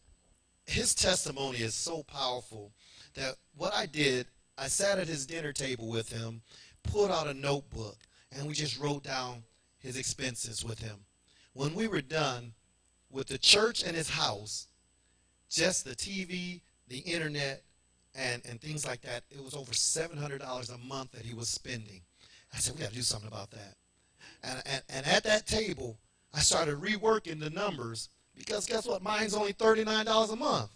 his testimony is so powerful that what I did, I sat at his dinner table with him, pulled out a notebook, and we just wrote down his expenses with him. When we were done with the church and his house, just the TV, the internet, and things like that, it was over $700 a month that he was spending. I said, we got to do something about that. And at that table, I started reworking the numbers, because guess what? Mine's only $39 a month.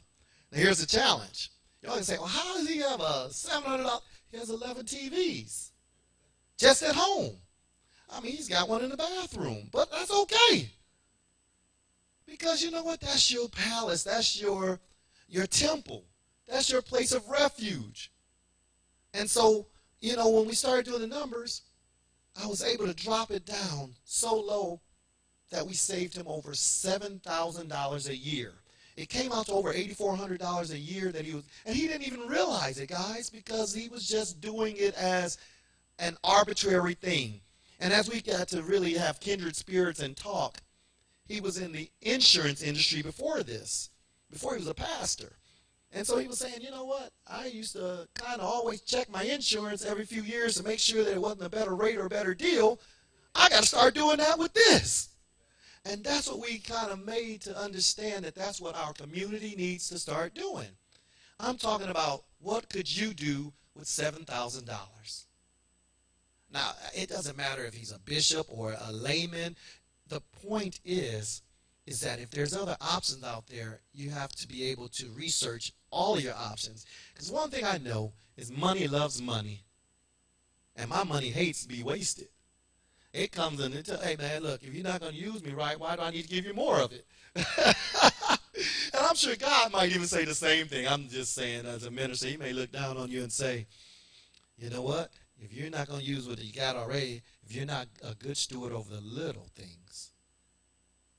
Now, here's the challenge. You always say, well, how does he have a $700? He has 11 TVs. Just at home. I mean, he's got one in the bathroom, but that's okay. Because you know what? That's your palace. That's your temple. That's your place of refuge. And so, when we started doing the numbers, I was able to drop it down so low that we saved him over $7,000 a year. It came out to over $8,400 a year that he was, and he didn't even realize it, guys, because he was just doing it as an arbitrary thing. And as we got to really have kindred spirits and talk, he was in the insurance industry before this, before he was a pastor. And so he was saying, you know what, I used to kind of always check my insurance every few years to make sure that it wasn't a better rate or a better deal. I got to start doing that with this. And that's what we kind of made to understand that that's what our community needs to start doing. I'm talking about what could you do with $7,000? Now, it doesn't matter if he's a bishop or a layman. The point is that if there's other options out there, you have to be able to research all of your options. Because one thing I know is money loves money. And my money hates to be wasted. It comes in and tells, hey, man, look, if you're not going to use me right, why do I need to give you more of it? And I'm sure God might even say the same thing. I'm just saying, as a minister, he may look down on you and say, you know what? If you're not going to use what you got already, if you're not a good steward over the little things,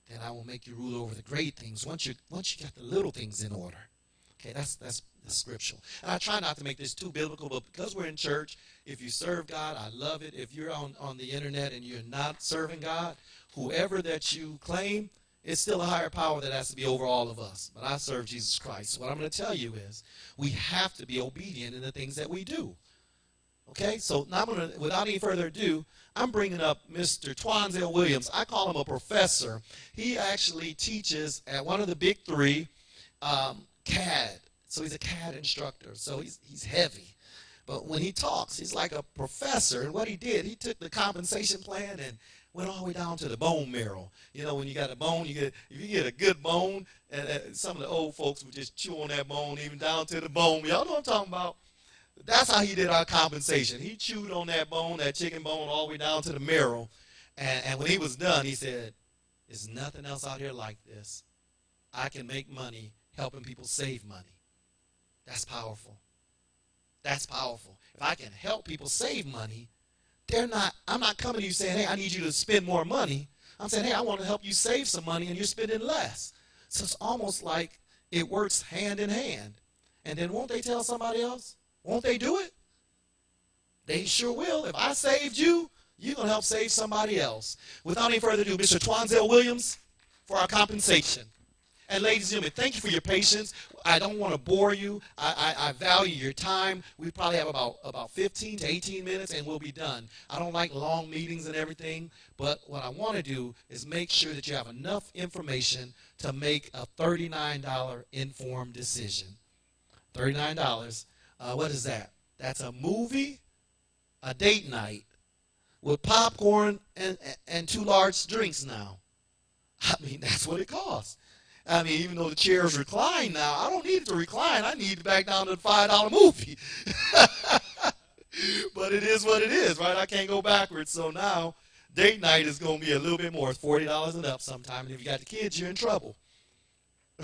then I will make you rule over the great things once you got the little things in order. Okay, that's scriptural. And I try not to make this too biblical, but because we're in church, if you serve God, I love it. If you're on the internet and you're not serving God, whoever that you claim, it's still a higher power that has to be over all of us. But I serve Jesus Christ. So what I'm going to tell you is we have to be obedient in the things that we do. Okay, so now I'm going to, without any further ado, I'm bringing up Mr. Twanzel Williams. I call him a professor. He actually teaches at one of the big three, CAD. So he's a CAD instructor. So he's heavy. But when he talks, he's like a professor. And what he did, he took the compensation plan and went all the way down to the bone marrow. You know, when you got a bone, if you get a good bone, and some of the old folks would just chew on that bone even down to the bone. Y'all know what I'm talking about? That's how he did our compensation. He chewed on that bone, that chicken bone, all the way down to the marrow. And when he was done, he said, there's nothing else out here like this. I can make money helping people save money. That's powerful. That's powerful. If I can help people save money, I'm not coming to you saying, hey, I need you to spend more money. I'm saying, hey, I want to help you save some money and you're spending less. So it's almost like it works hand in hand. And then won't they tell somebody else? Won't they do it? They sure will. If I saved you, you're going to help save somebody else. Without any further ado, Mr. Twanzel Williams for our compensation. And ladies and gentlemen, thank you for your patience. I don't want to bore you. I value your time. We probably have about 15 to 18 minutes and we'll be done. I don't like long meetings and everything, but what I want to do is make sure that you have enough information to make a $39 informed decision. $39. What is that? That's a movie, a date night with popcorn and 2 large drinks now. I mean, that's what it costs. I mean, even though the chairs recline now, I don't need it to recline. I need it back down to the $5 movie. But it is what it is, right? I can't go backwards. So now, date night is going to be a little bit more. It's $40 and up sometime. And if you got the kids, you're in trouble.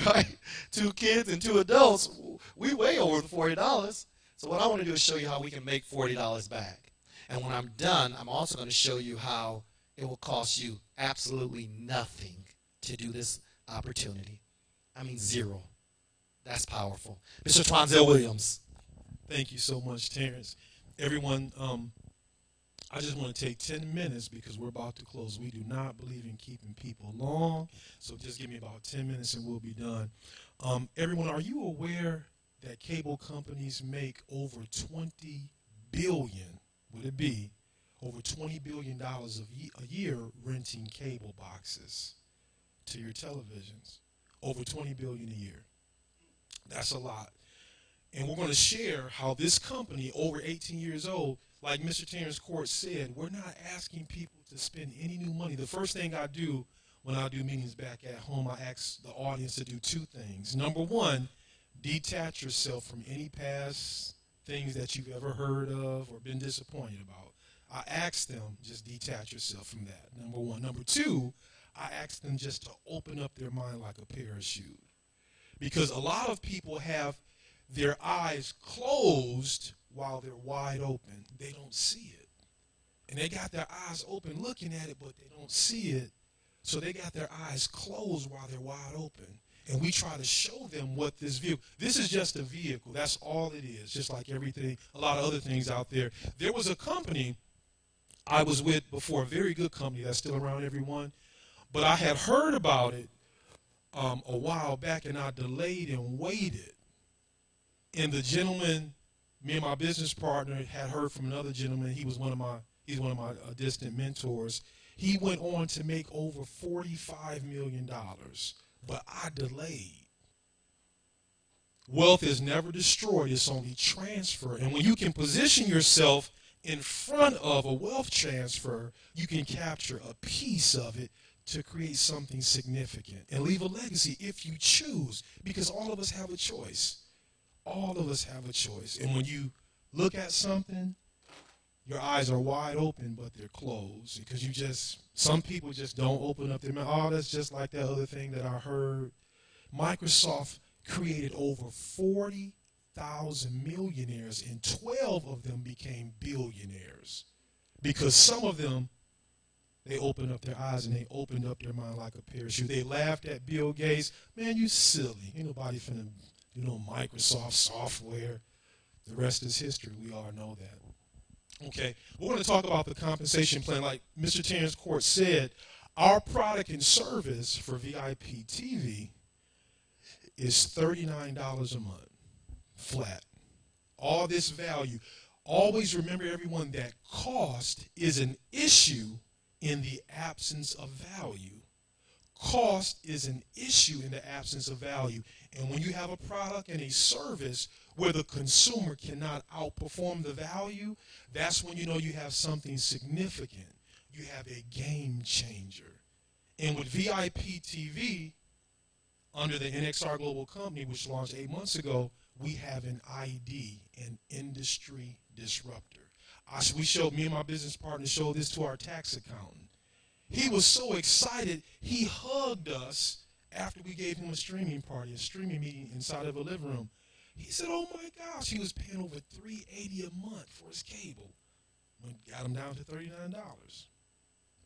Right? 2 kids and 2 adults, we way over the $40. So what I want to do is show you how we can make $40 back. And when I'm done, I'm also going to show you how it will cost you absolutely nothing to do this opportunity. I mean, 0. That's powerful. Mr. Twanzel Williams. Thank you so much, Terrence. Everyone, I just want to take 10 minutes because we're about to close. We do not believe in keeping people long, so just give me about 10 minutes and we'll be done. Everyone, are you aware that cable companies make over $20 billion, would it be, over $20 billion a year renting cable boxes to your televisions? Over $20 billion a year. That's a lot. And we're going to share how this company, over 18 years old, like Mr. Terrence Court said, we're not asking people to spend any new money. The first thing I do when I do meetings back at home, I ask the audience to do 2 things. Number 1, detach yourself from any past things that you've ever heard of or been disappointed about. I ask them, just detach yourself from that, number 1. Number 2, I ask them just to open up their mind like a parachute. Because a lot of people have their eyes closed while they're wide open. They don't see it. And they got their eyes open looking at it, but they don't see it. So they got their eyes closed while they're wide open. And we try to show them what this vehicle, this is just a vehicle. That's all it is, just like everything, a lot of other things out there. There was a company I was with before, a very good company that's still around, everyone. But I had heard about it a while back, and I delayed and waited. And the gentleman, me and my business partner, had heard from another gentleman. He's one of my distant mentors. He went on to make over $45 million, but I delayed. Wealth is never destroyed, it's only transferred. And when you can position yourself in front of a wealth transfer, you can capture a piece of it to create something significant and leave a legacy if you choose, because all of us have a choice. All of us have a choice. And when you look at something, your eyes are wide open, but they're closed, because some people just don't open up their mouth. Oh, that's just like that other thing that I heard. Microsoft created over 40,000 millionaires, and 12 of them became billionaires, because some of them, they opened up their eyes and they opened up their mind like a parachute. They laughed at Bill Gates. Man, you silly. Ain't nobody finna Microsoft software. The rest is history. We all know that. Okay, we're going to talk about the compensation plan. Like Mr. Terrence Court said, our product and service for VIP TV is $39 a month, flat. All this value. Always remember, everyone, that cost is an issue in the absence of value. Cost is an issue in the absence of value. And when you have a product and a service where the consumer cannot outperform the value, that's when you know you have something significant. You have a game changer. And with VIP TV, under the NXR Global Company, which launched 8 months ago, we have an ID, an industry disruptor. Me and my business partner showed this to our tax accountant. He was so excited, he hugged us after we gave him a streaming meeting inside of a living room. He said, oh my gosh, he was paying over $380 a month for his cable. We got him down to $39.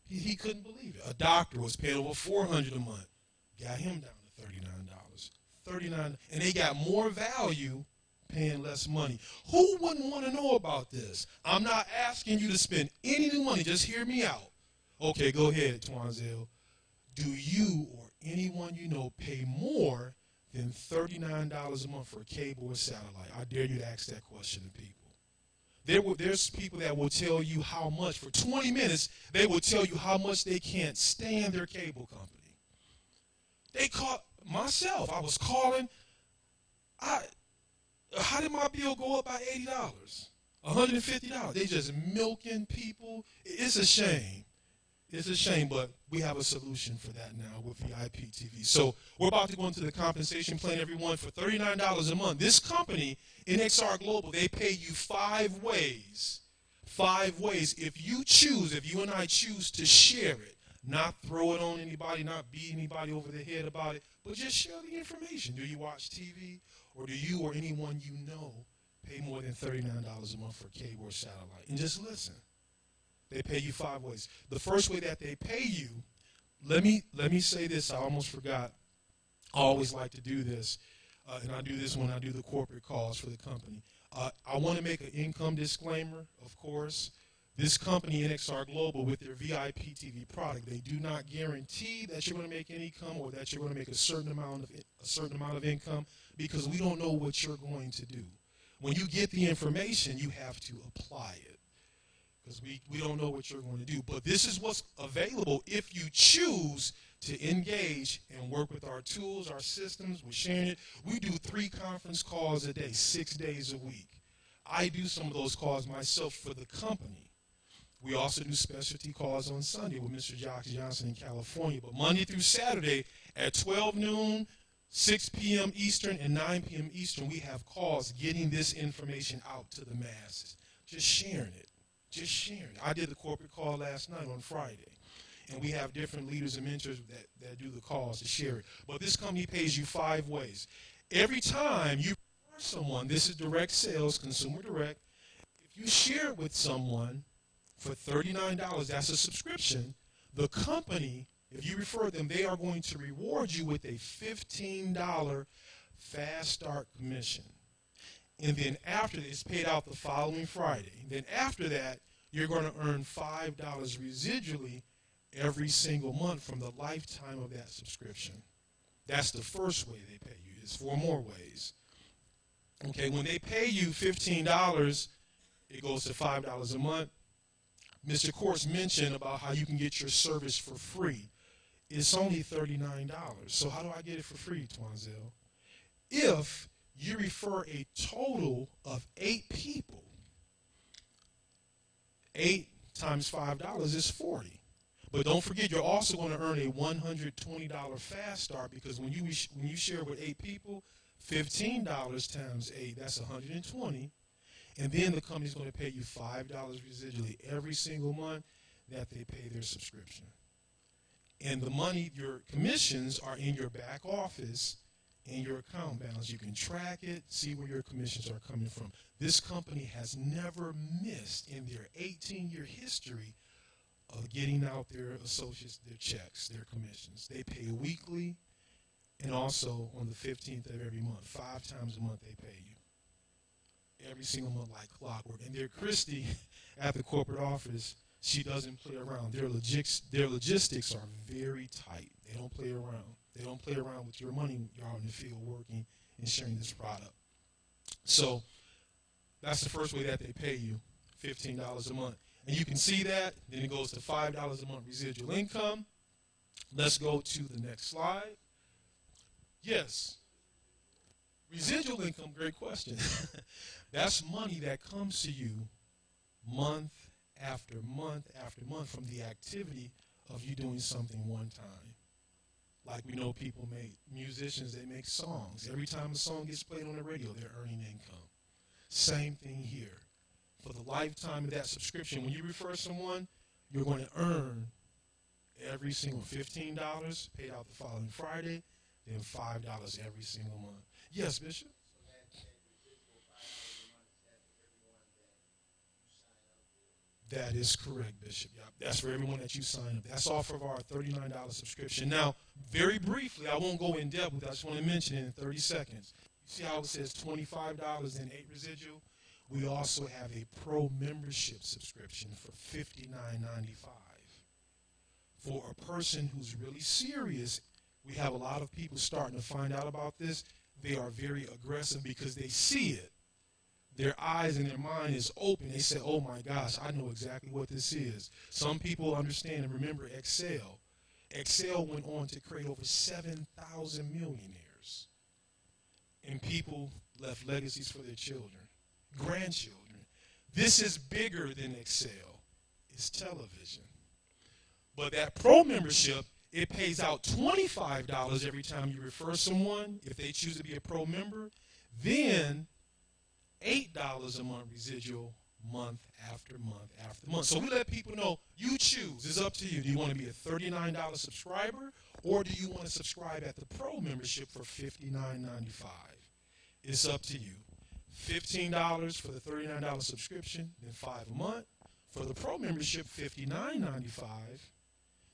He couldn't believe it. A doctor was paying over $400 a month. Got him down to $39. $39, and they got more value paying less money. Who wouldn't want to know about this? I'm not asking you to spend any new money. Just hear me out. Okay, go ahead, Twanzel. Do you or anyone you know pay more than $39 a month for cable or satellite? I dare you to ask that question to people. There's people that will tell you how much. For 20 minutes, they will tell you how much they can't stand their cable company. They caught myself. I was calling. How did my bill go up by $80? $150? They just milking people. It's a shame. It's a shame, but we have a solution for that now with VIP TV. So we're about to go into the compensation plan, everyone, for $39 a month. This company, NXR Global, they pay you 5 ways. 5 ways. If you and I choose to share it, not throw it on anybody, not beat anybody over the head about it, but just share the information. Do you watch TV, or do you or anyone you know pay more than $39 a month for cable or satellite? And just listen. They pay you 5 ways. The first way that they pay you, let me say this. I almost forgot. I always like to do this, and I do this when I do the corporate calls for the company. I want to make an income disclaimer, of course. This company, NXR Global, with their VIP TV product, they do not guarantee that you're going to make any income or that you're going to make a certain amount of income, because we don't know what you're going to do. When you get the information, you have to apply it, because we don't know what you're going to do. But this is what's available if you choose to engage and work with our tools, our systems. We're sharing it. We do 3 conference calls a day, 6 days a week. I do some of those calls myself for the company. We also do specialty calls on Sunday with Mr. Josh Johnson in California. But Monday through Saturday at 12 noon, 6 p.m. Eastern, and 9 p.m. Eastern, we have calls getting this information out to the masses. Just sharing it. Just sharing it. I did the corporate call last night on Friday. And we have different leaders and mentors that do the calls to share it. But this company pays you 5 ways. Every time you refer someone, this is direct sales, consumer direct. If you share it with someone for $39, that's a subscription, the company, if you refer them, they are going to reward you with a $15 fast start commission. And then after this, it's paid out the following Friday. Then after that, you're going to earn $5 residually every single month from the lifetime of that subscription. That's the first way they pay you. There's 4 more ways. Okay, when they pay you $15, it goes to $5 a month. Mr. Courts mentioned about how you can get your service for free. It's only $39. So how do I get it for free, Twanzel? If you refer a total of 8 people, 8 times $5 is $40. But don't forget, you're also going to earn a $120 fast start, because when you share with 8 people, $15 times 8, that's $120. And then the company's going to pay you $5 residually every single month that they pay their subscription. And the money, your commissions, are in your back office in your account balance. You can track it, see where your commissions are coming from. This company has never missed in their 18-year history of getting out their associates their checks, their commissions. They pay weekly, And also on the 15th of every month, 5 times a month they pay you. Every single month like clockwork. And dear Christy at the corporate office, she doesn't play around. Their logistics are very tight. They don't play around. They don't play around with your money when you're out in the field working and sharing this product. So that's the first way that they pay you, $15 a month. And you can see that. Then it goes to $5 a month residual income. Let's go to the next slide. Yes. Residual income, great question. That's money that comes to you month after month after month from the activity of you doing something one time. Like we know people make, musicians, they make songs. Every time a song gets played on the radio, they're earning income. Same thing here. For the lifetime of that subscription, when you refer someone, you're going to earn every single $15 paid out the following Friday, then $5 every single month. Yes, Bishop? That is correct, Bishop. Yep. That's for everyone that you sign up. That's off of our $39 subscription. Now, very briefly, I won't go in depth with it. I just want to mention it in 30 seconds. You see how it says $25 and 8 residual? We also have a pro membership subscription for $59.95. For a person who's really serious, we have a lot of people starting to find out about this. They are very aggressive because they see it. Their eyes and their mind is open. They say, oh my gosh, I know exactly what this is. Some people understand and remember Excel. Excel went on to create over 7,000 millionaires. And people left legacies for their children, grandchildren. This is bigger than Excel. It's television. But that pro membership, it pays out $25 every time you refer someone, if they choose to be a pro member. Then $8 a month residual month after month after month. So we let people know, you choose. It's up to you. Do you want to be a $39 subscriber, or do you want to subscribe at the pro membership for $59.95? It's up to you. $15 for the $39 subscription, then $5 a month. For the pro membership, $59.95.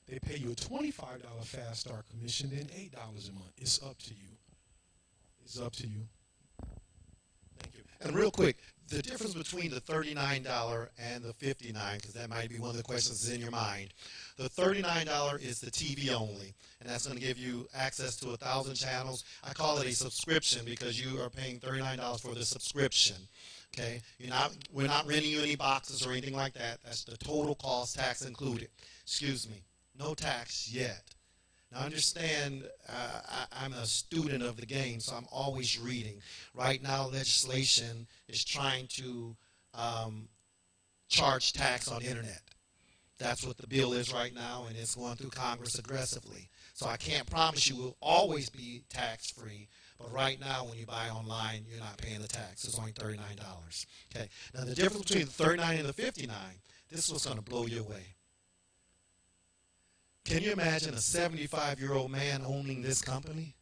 They pay you a $25 fast start commission, then $8 a month. It's up to you. It's up to you. Thank you. And real quick, the difference between the $39 and the $59, because that might be one of the questions that's in your mind. The $39 is the TV only, and that's going to give you access to 1,000 channels. I call it a subscription because you are paying $39 for the subscription. Okay, we're not renting you any boxes or anything like that. That's the total cost, tax included. Excuse me, no tax yet. Now understand, I'm a student of the game, so I'm always reading. Right now, legislation is trying to charge tax on internet. That's what the bill is right now, and it's going through Congress aggressively. So I can't promise you will always be tax-free, but right now when you buy online, you're not paying the tax. It's only $39. Okay. Now the difference between the $39 and the $59, this is what's going to blow you away. Can you imagine a 75-year-old man owning this company?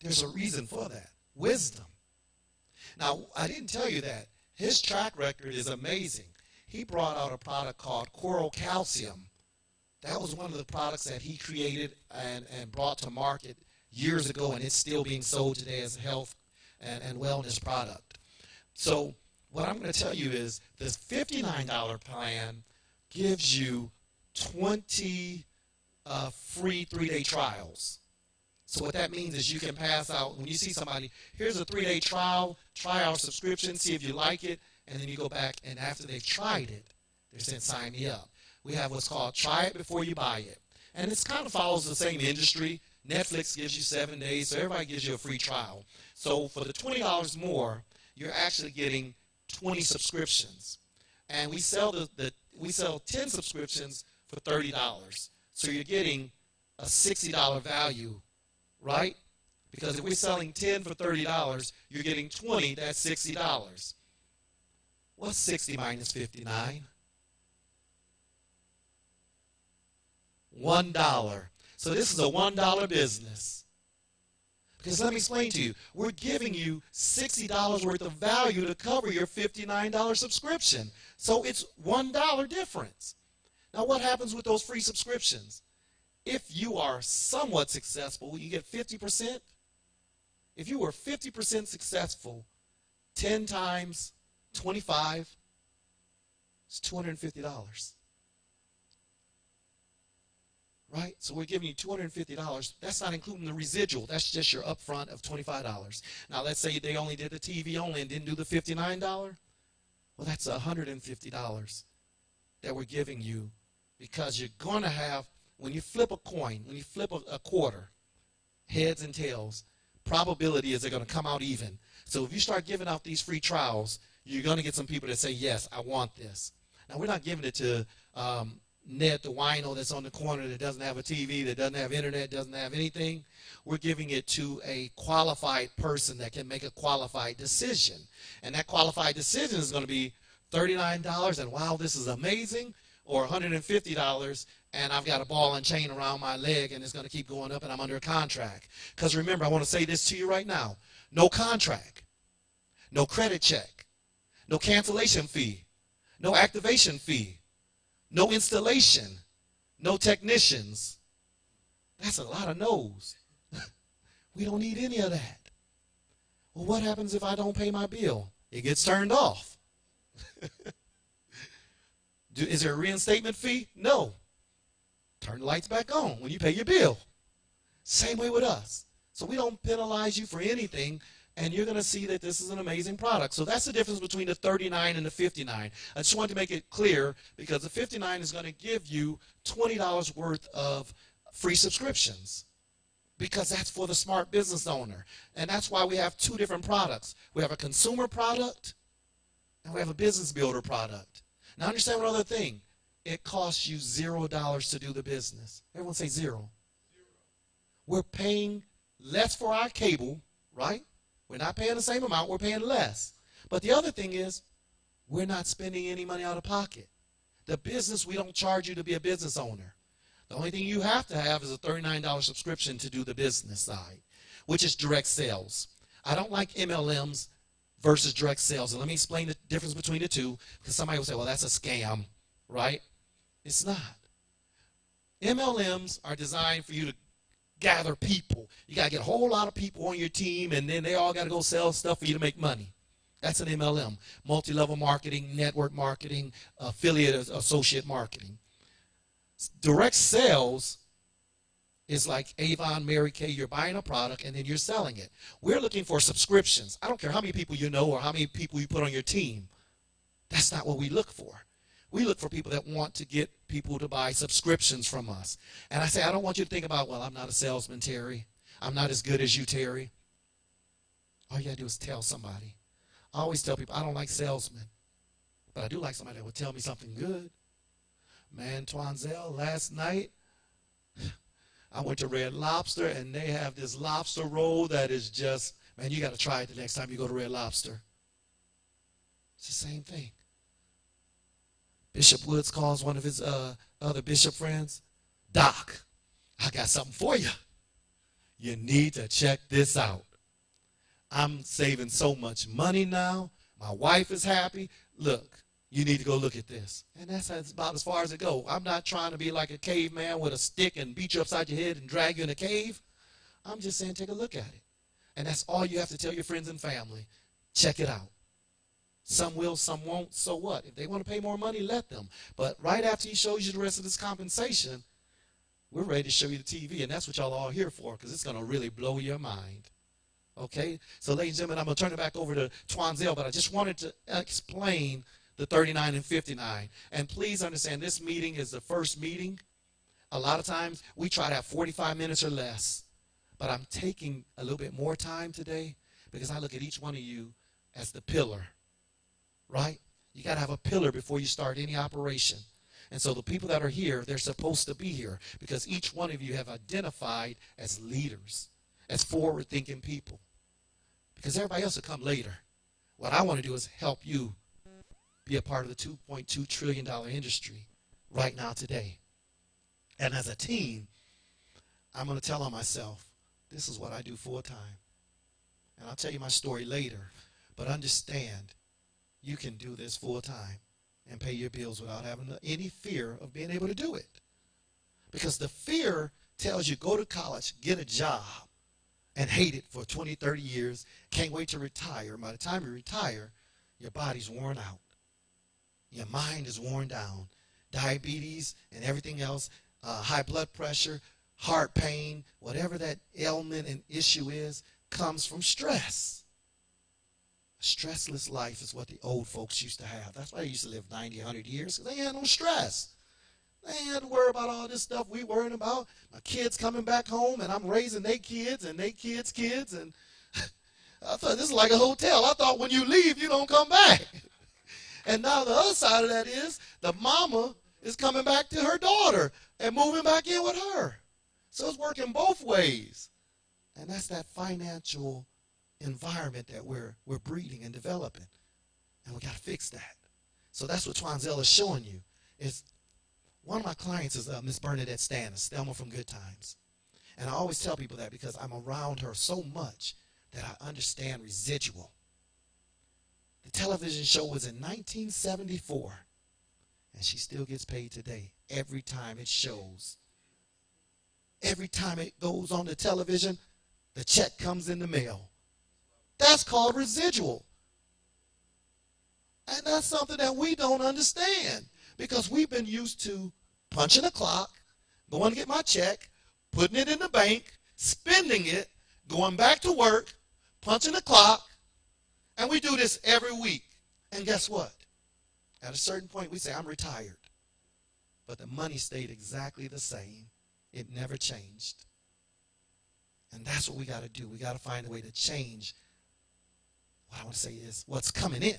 There's a reason for that. Wisdom. Now, I didn't tell you that. His track record is amazing. He brought out a product called Coral Calcium. That was one of the products that he created and brought to market years ago, and it's still being sold today as a health and wellness product. So what I'm going to tell you is this $59 plan gives you 20 free 3-day trials. So what that means is you can pass out, when you see somebody, here's a 3-day trial, try our subscription, see if you like it, and then you go back, and after they've tried it, they're saying, sign me up. We have what's called try it before you buy it. And it kind of follows the same industry. Netflix gives you 7 days, so everybody gives you a free trial. So for the $20 more, you're actually getting 20 subscriptions. And we sell we sell 10 subscriptions for $30. So you're getting a $60 value, right? Because if we're selling 10 for $30, you're getting 20, that's $60. What's 60 minus 59? $1. So this is a $1 business. Because let me explain to you, we're giving you $60 worth of value to cover your $59 subscription. So it's $1 difference. Now what happens with those free subscriptions? If you are somewhat successful, you get 50%. If you were 50% successful, 10 times 25, it's $250. Right? So we're giving you $250. That's not including the residual. That's just your upfront of $25. Now let's say they only did the TV only and didn't do the $59. Well, that's $150 that we're giving you, because you're going to have, when you flip a coin, when you flip a quarter, heads and tails, probability is they're going to come out even. So if you start giving out these free trials, you're going to get some people that say, yes, I want this. Now, we're not giving it to Ned the wino that's on the corner that doesn't have a TV, that doesn't have internet, doesn't have anything. We're giving it to a qualified person that can make a qualified decision. And that qualified decision is going to be $39 and wow, this is amazing, or $150 and I've got a ball and chain around my leg and it's going to keep going up and I'm under a contract. Because remember, I want to say this to you right now. No contract, no credit check, no cancellation fee, no activation fee, no installation, no technicians. That's a lot of no's. We don't need any of that. Well, what happens if I don't pay my bill? It gets turned off. Is there a reinstatement fee? No. Turn the lights back on when you pay your bill. Same way with us. So we don't penalize you for anything, and you're going to see that this is an amazing product. So that's the difference between the 39 and the 59. I just wanted to make it clear, because the 59 is going to give you $20 worth of free subscriptions, because that's for the smart business owner. And that's why we have two different products. We have a consumer product, and we have a business builder product. Now understand one other thing. It costs you $0 to do the business. Everyone say zero. We're paying less for our cable, right? We're not paying the same amount, we're paying less. But the other thing is, we're not spending any money out of pocket. The business, we don't charge you to be a business owner. The only thing you have to have is a $39 subscription to do the business side, which is direct sales. I don't like MLMs versus direct sales. And let me explain the difference between the two, because somebody will say, well, that's a scam, right? It's not. MLMs are designed for you to gather people. You got to get a whole lot of people on your team, and then they all got to go sell stuff for you to make money. That's an MLM, multi-level marketing, network marketing, affiliate associate marketing. Direct sales is like Avon, Mary Kay. You're buying a product and then you're selling it. We're looking for subscriptions. I don't care how many people you know or how many people you put on your team. That's not what we look for. We look for people that want to get people to buy subscriptions from us. And I say, I don't want you to think about, well, I'm not a salesman, Terry. I'm not as good as you, Terry. All you got to do is tell somebody. I always tell people, I don't like salesmen, but I do like somebody that would tell me something good. Man, Twanzel, last night, I went to Red Lobster, and they have this lobster roll that is just, man, you got to try it the next time you go to Red Lobster. It's the same thing. Bishop Woods calls one of his other bishop friends, Doc, I got something for you. You need to check this out. I'm saving so much money now. My wife is happy. Look, you need to go look at this. And that's about as far as it goes. I'm not trying to be like a caveman with a stick and beat you upside your head and drag you in a cave. I'm just saying take a look at it. And that's all you have to tell your friends and family. Check it out. Some will, some won't. So what? If they want to pay more money, let them. But right after he shows you the rest of this compensation, we're ready to show you the TV. And that's what y'all are here for, because it's going to really blow your mind. Okay? So ladies and gentlemen, I'm going to turn it back over to Twanzel, but I just wanted to explain the 39 and 59. And please understand, this meeting is the first meeting. A lot of times we try to have 45 minutes or less. But I'm taking a little bit more time today because I look at each one of you as the pillar. Right? You got to have a pillar before you start any operation. And so the people that are here, they're supposed to be here because each one of you have identified as leaders, as forward-thinking people. Because everybody else will come later. What I want to do is help you be a part of the $2.2 trillion industry right now today. And as a team, I'm going to tell on myself, this is what I do full time. And I'll tell you my story later. But understand, you can do this full time and pay your bills without having any fear of being able to do it. Because the fear tells you go to college, get a job, and hate it for 20, 30 years, can't wait to retire. By the time you retire, your body's worn out. Your mind is worn down. Diabetes and everything else, high blood pressure, heart pain, whatever that ailment and issue is, comes from stress. A stressless life is what the old folks used to have. That's why they used to live 90, 100 years, because they had no stress. They ain't had to worry about all this stuff we worrying about. My kids coming back home, and I'm raising their kids and their kids' kids. And I thought this is like a hotel. I thought when you leave, you don't come back. And now the other side of that is the mama is coming back to her daughter and moving back in with her. So it's working both ways. And that's that financial environment that we're breeding and developing. And we got to fix that. So that's what Twanzell is showing you. Is one of my clients is Miss Bernadette Stannis, Thelma from Good Times. And I always tell people that because I'm around her so much that I understand residual. The television show was in 1974, and she still gets paid today every time it shows. Every time it goes on the television, the check comes in the mail. That's called residual. And that's something that we don't understand because we've been used to punching a clock, going to get my check, putting it in the bank, spending it, going back to work, punching the clock, and we do this every week. And guess what? At a certain point, we say, I'm retired. But the money stayed exactly the same. It never changed. And that's what we got to do. We got to find a way to change. What I want to say is what's coming in.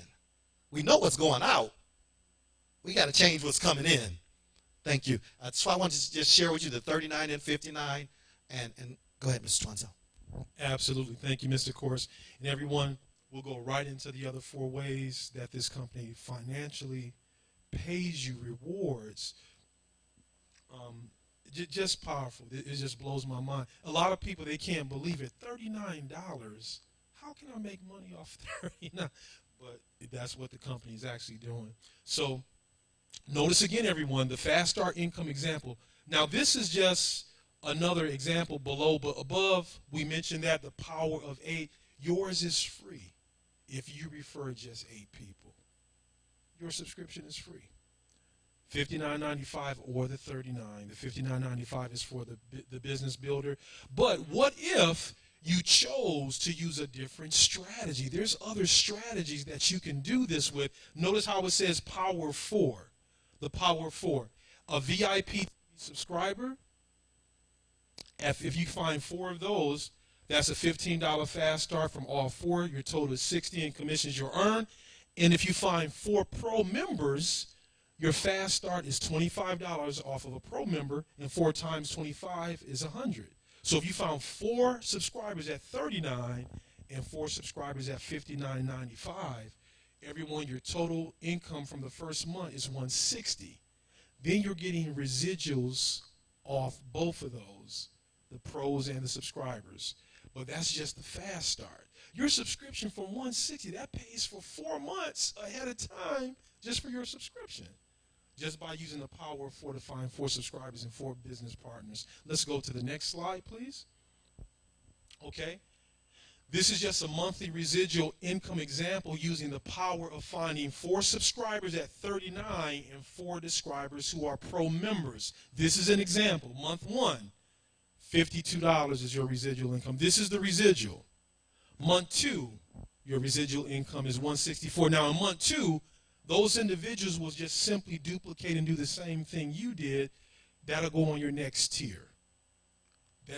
We know what's going out. We got to change what's coming in. Thank you. So I wanted to just share with you the 39 and 59. And go ahead, Mr. Twanzell. Absolutely. Thank you, Mr. Course. And everyone, we'll go right into the other 4 ways that this company financially pays you rewards. Just powerful. It just blows my mind. A lot of people, they can't believe it. $39. How can I make money off $39? But that's what the company is actually doing. So notice again, everyone, the Fast Start income example. Now, this is just another example below, but above, we mentioned that the power of 8. Yours is free if you refer just 8 people. Your subscription is free. $59.95 or the $39. The $59.95 is for the business builder. But what if you chose to use a different strategy? There's other strategies that you can do this with. Notice how it says Power 4. The Power 4. A VIP subscriber, if you find 4 of those, that's a $15 Fast Start from all 4. Your total is $60 in commissions you'll earn. And if you find 4 Pro members, your Fast Start is $25 off of a Pro member, and 4 times 25 is $100. So if you found 4 subscribers at $39 and 4 subscribers at $59.95, everyone, your total income from the first month is $160. Then you're getting residuals off both of those, the pros and the subscribers. But that's just the Fast Start. Your subscription from $160, that pays for 4 months ahead of time just for your subscription. Just by using the power of 4 to find 4 subscribers and 4 business partners. Let's go to the next slide, please. Okay. This is just a monthly residual income example using the power of finding 4 subscribers at $39 and 4 subscribers who are Pro members. This is an example. Month 1, $52 is your residual income. This is the residual. Month 2, your residual income is $164. Now in month 2, those individuals will just simply duplicate and do the same thing you did. That'll go on your next tier.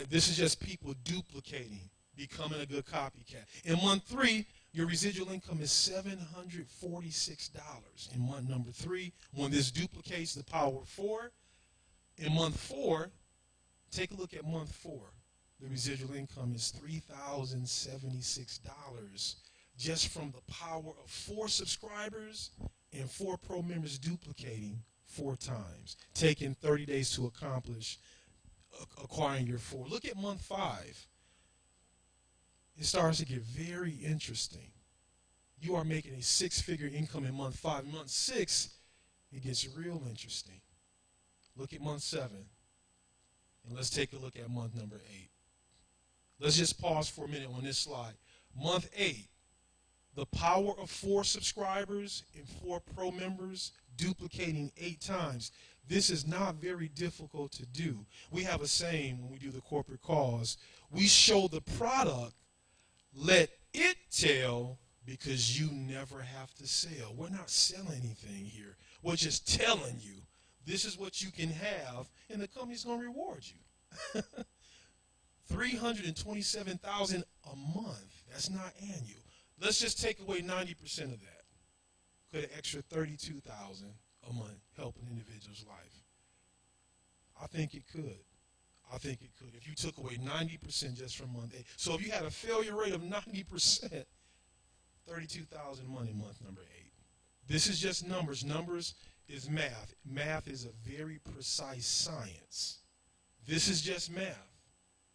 This is just people duplicating, becoming a good copycat. In month 3, your residual income is $746 in month number 3. When this duplicates the power of 4, in month 4, take a look at month 4. The residual income is $3,076 just from the power of 4 subscribers and 4 Pro members duplicating 4 times, taking 30 days to accomplish acquiring your 4. Look at month 5. It starts to get very interesting. You are making a 6-figure income in month 5. In month 6, it gets real interesting. Look at month 7. And let's take a look at month number 8. Let's just pause for a minute on this slide. Month 8, the power of 4 subscribers and 4 pro members duplicating 8 times. This is not very difficult to do. We have a saying when we do the corporate calls. We show the product, let it tell, because you never have to sell. We're not selling anything here. We're just telling you this is what you can have, and the company's going to reward you. $327,000 a month. That's not annual. Let's just take away 90% of that. Could an extra $32,000 a month help an individual's life? I think it could. I think it could. If you took away 90% just from month 8. So if you had a failure rate of 90%, $32,000 money month number 8. This is just numbers. Numbers is math. Math is a very precise science. This is just math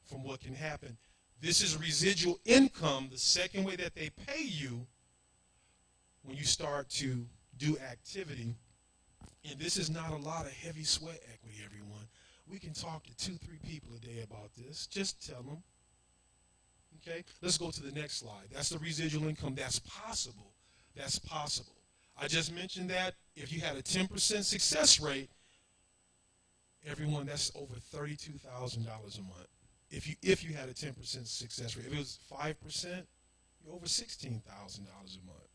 from what can happen. This is residual income, the second way that they pay you when you start to do activity. And this is not a lot of heavy sweat equity, everyone. We can talk to 2-3 people a day about this. Just tell them. Okay? Let's go to the next slide. That's the residual income. That's possible. That's possible. I just mentioned that if you had a 10% success rate, everyone, that's over $32,000 a month. If you had a 10% success rate. If it was 5%, you're over $16,000 a month.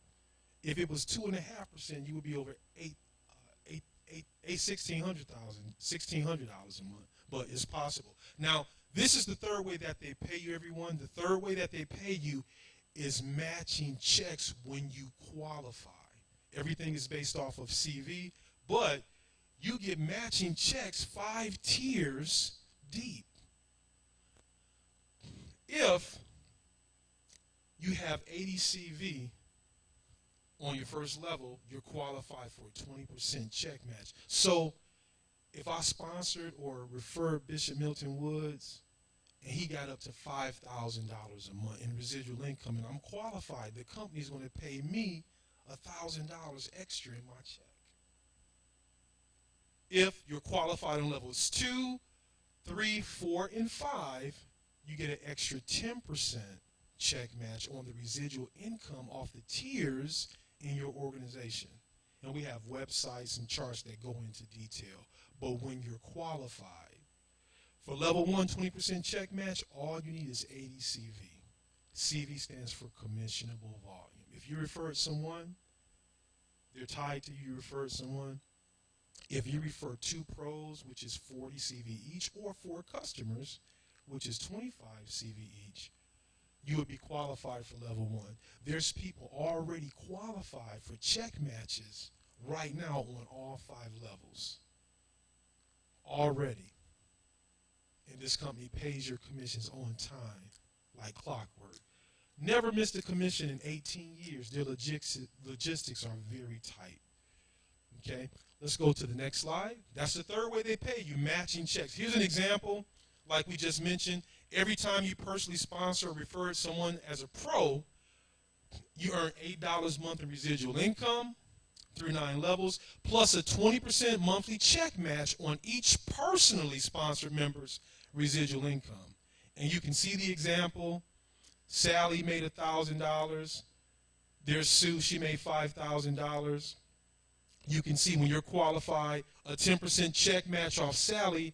If it was 2.5%, you would be over $1,600 a month. But it's possible. Now, this is the third way that they pay you, everyone. The third way that they pay you is matching checks when you qualify. Everything is based off of CV, but you get matching checks 5 tiers deep. If you have 80 CV on your first level, you're qualified for a 20% check match. So if I sponsored or referred Bishop Milton Woods and he got up to $5,000 a month in residual income and I'm qualified, the company's going to pay me $1,000 extra in my check. If you're qualified on levels 2, 3, 4, and 5, you get an extra 10% check match on the residual income off the tiers in your organization. And we have websites and charts that go into detail. But when you're qualified, for level 1, 20% check match, all you need is 80 CV. CV stands for commissionable volume. If you referred someone, they're tied to you referred someone. If you refer 2 pros, which is 40 CV each, or 4 customers, which is 25 CV each, you would be qualified for level 1. There's people already qualified for check matches right now on all 5 levels. Already. And this company pays your commissions on time, like clockwork. Never missed a commission in 18 years. Their logistics are very tight. Okay, let's go to the next slide. That's the third way they pay you, matching checks. Here's an example, like we just mentioned. Every time you personally sponsor or refer someone as a pro, you earn $8 a month in residual income through 9 levels, plus a 20% monthly check match on each personally sponsored member's residual income. And you can see the example. Sally made $1,000. There's Sue, she made $5,000. You can see when you're qualified, a 10% check match off Sally,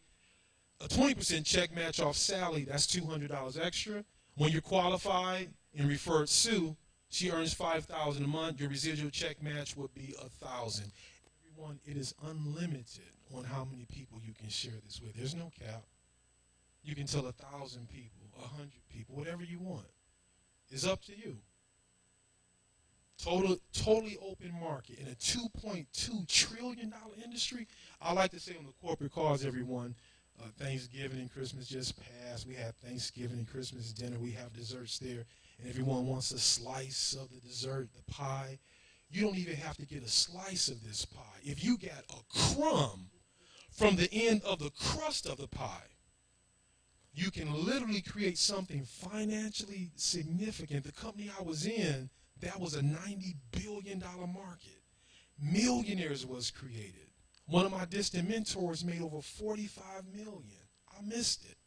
a 20% check match off Sally, that's $200 extra. When you're qualified and referred Sue, she earns $5,000 a month. Your residual check match would be $1,000. Everyone, it is unlimited on how many people you can share this with. There's no cap. You can tell 1,000 people, 100 people, whatever you want. It's up to you. Totally open market in a $2.2 trillion industry. I like to say on the corporate calls, everyone, Thanksgiving and Christmas just passed. We have Thanksgiving and Christmas dinner. We have desserts there. And everyone wants a slice of the dessert, the pie. You don't even have to get a slice of this pie. If you got a crumb from the end of the crust of the pie, you can literally create something financially significant. The company I was in, that was a $90 billion market. Millionaires was created. One of my distant mentors made over $45 million. I missed it.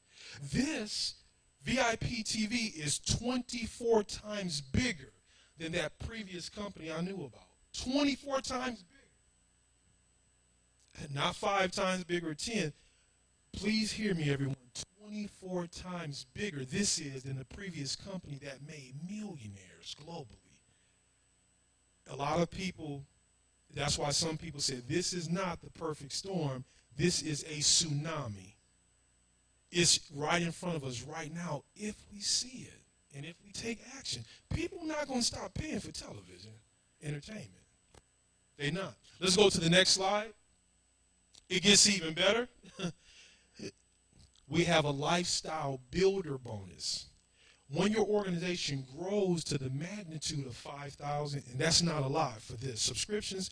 VIP TV is 24 times bigger than that previous company I knew about. 24 times bigger. Not 5 times bigger or 10. Please hear me, everyone. 24 times bigger this is than the previous company that made millionaires globally. A lot of people, that's why some people say this is not the perfect storm. This is a tsunami. It's right in front of us right now if we see it and if we take action. People are not going to stop paying for television, entertainment. They're not. Let's go to the next slide. It gets even better. We have a lifestyle builder bonus. When your organization grows to the magnitude of 5,000, and that's not a lot for this, subscriptions,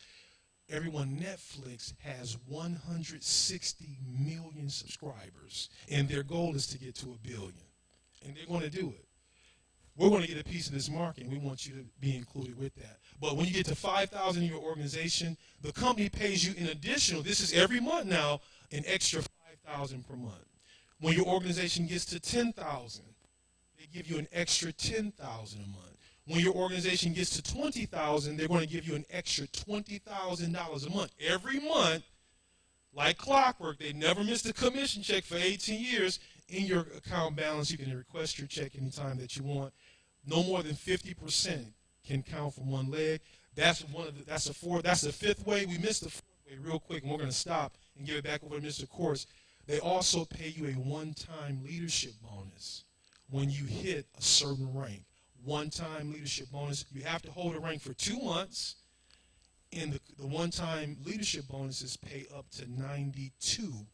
everyone, Netflix has 160 million subscribers, and their goal is to get to 1 billion, and they're going to do it. We're going to get a piece of this market, and we want you to be included with that. But when you get to 5,000 in your organization, the company pays you an additional, this is every month now, an extra 5,000 per month. When your organization gets to 10,000, they give you an extra 10,000 a month. When your organization gets to 20,000, they're going to give you an extra $20,000 a month. Every month, like clockwork, they never missed a commission check for 18 years. In your account balance, you can request your check anytime that you want. No more than 50% can count from one leg. That's the fifth way. We missed the fourth way real quick, and we're going to stop and give it back over to Mr. Courts. They also pay you a one-time leadership bonus when you hit a certain rank. One-time leadership bonus. You have to hold a rank for 2 months, and the one-time leadership bonuses pay up to $92,000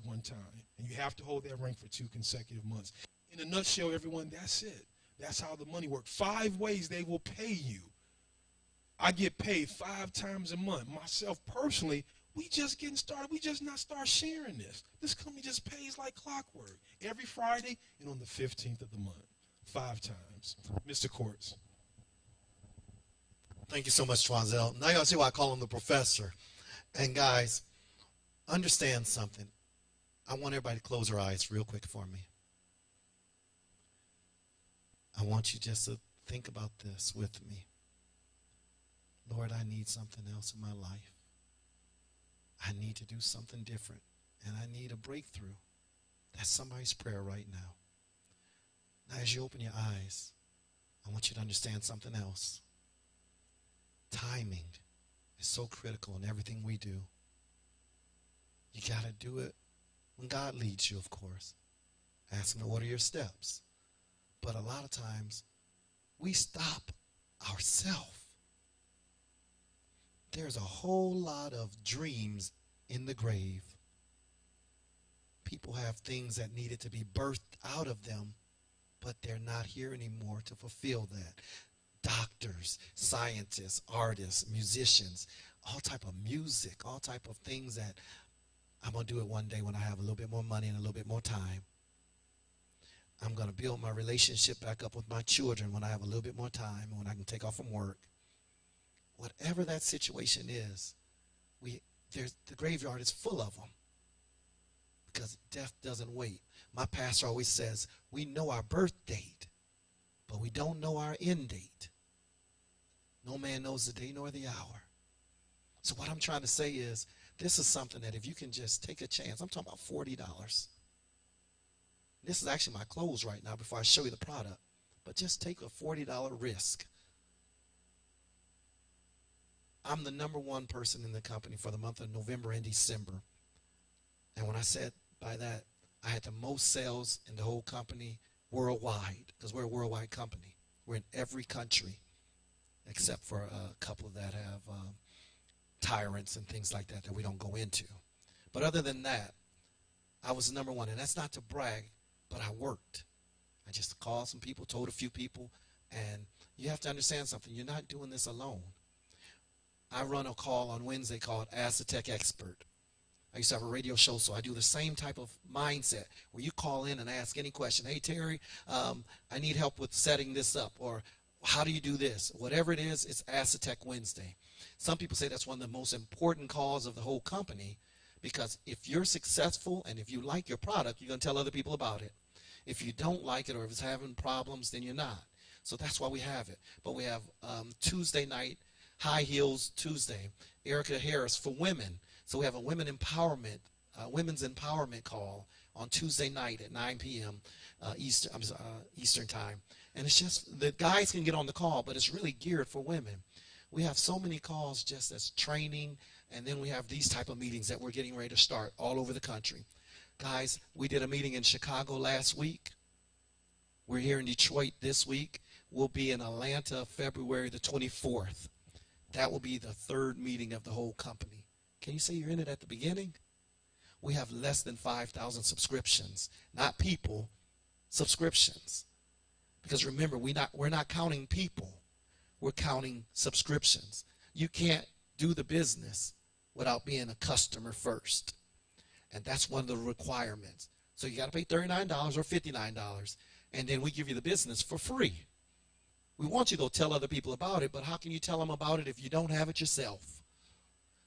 one time. And you have to hold that rank for 2 consecutive months. In a nutshell, everyone, that's it. That's how the money works. 5 ways they will pay you. I get paid 5 times a month. Myself personally, we just getting started. We just not start sharing this. This company just pays like clockwork every Friday and on the 15th of the month. 5 times. Mr. Courts. Thank you so much, Twanzel. Now y'all see why I call him the professor. And guys, understand something. I want everybody to close their eyes real quick for me. I want you just to think about this with me. Lord, I need something else in my life. I need to do something different, and I need a breakthrough. That's somebody's prayer right now. Now, as you open your eyes, I want you to understand something else. Timing is so critical in everything we do. You got to do it when God leads you, of course. Ask him to order your steps. But a lot of times, we stop ourselves. There's a whole lot of dreams in the grave. People have things that needed to be birthed out of them, but they're not here anymore to fulfill that. Doctors, scientists, artists, musicians, all type of music, all type of things that I'm going to do it one day when I have a little bit more money and a little bit more time. I'm going to build my relationship back up with my children when I have a little bit more time and when I can take off from work. Whatever that situation is, the graveyard is full of them because death doesn't wait. My pastor always says, we know our birth date, but we don't know our end date. No man knows the day nor the hour. So what I'm trying to say is, this is something that if you can just take a chance, I'm talking about $40. This is actually my clothes right now before I show you the product, but just take a $40 risk. I'm the #1 person in the company for the month of November and December. And when I said by that, I had the most sales in the whole company worldwide, because we're a worldwide company. We're in every country, except for a couple that have tyrants and things like that we don't go into. But other than that, I was the #1. And that's not to brag, but I worked. I just called some people, told a few people, and you have to understand something. You're not doing this alone. I run a call on Wednesday called Ask the Tech Expert. I used to have a radio show, so I do the same type of mindset where you call in and ask any question. Hey, Terry, I need help with setting this up, or how do you do this? Whatever it is, it's Ask the Tech Wednesday. Some people say that's one of the most important calls of the whole company, because if you're successful and if you like your product, you're going to tell other people about it. If you don't like it or if it's having problems, then you're not. So that's why we have it. But we have Tuesday night, High Heels Tuesday, Erica Harris for women. So we have a women's empowerment call on Tuesday night at 9 p.m. Eastern time. And it's just, the guys can get on the call, but it's really geared for women. We have so many calls just as training, and then we have these type of meetings that we're getting ready to start all over the country. Guys, we did a meeting in Chicago last week. We're here in Detroit this week. We'll be in Atlanta February the 24th. That will be the third meeting of the whole company. Can you say you're in it at the beginning? We have less than 5,000 subscriptions, not people, subscriptions. Because remember, we're not counting people. We're counting subscriptions. You can't do the business without being a customer first. And that's one of the requirements. So you got to pay $39 or $59, and then we give you the business for free. We want you to go tell other people about it, but how can you tell them about it if you don't have it yourself?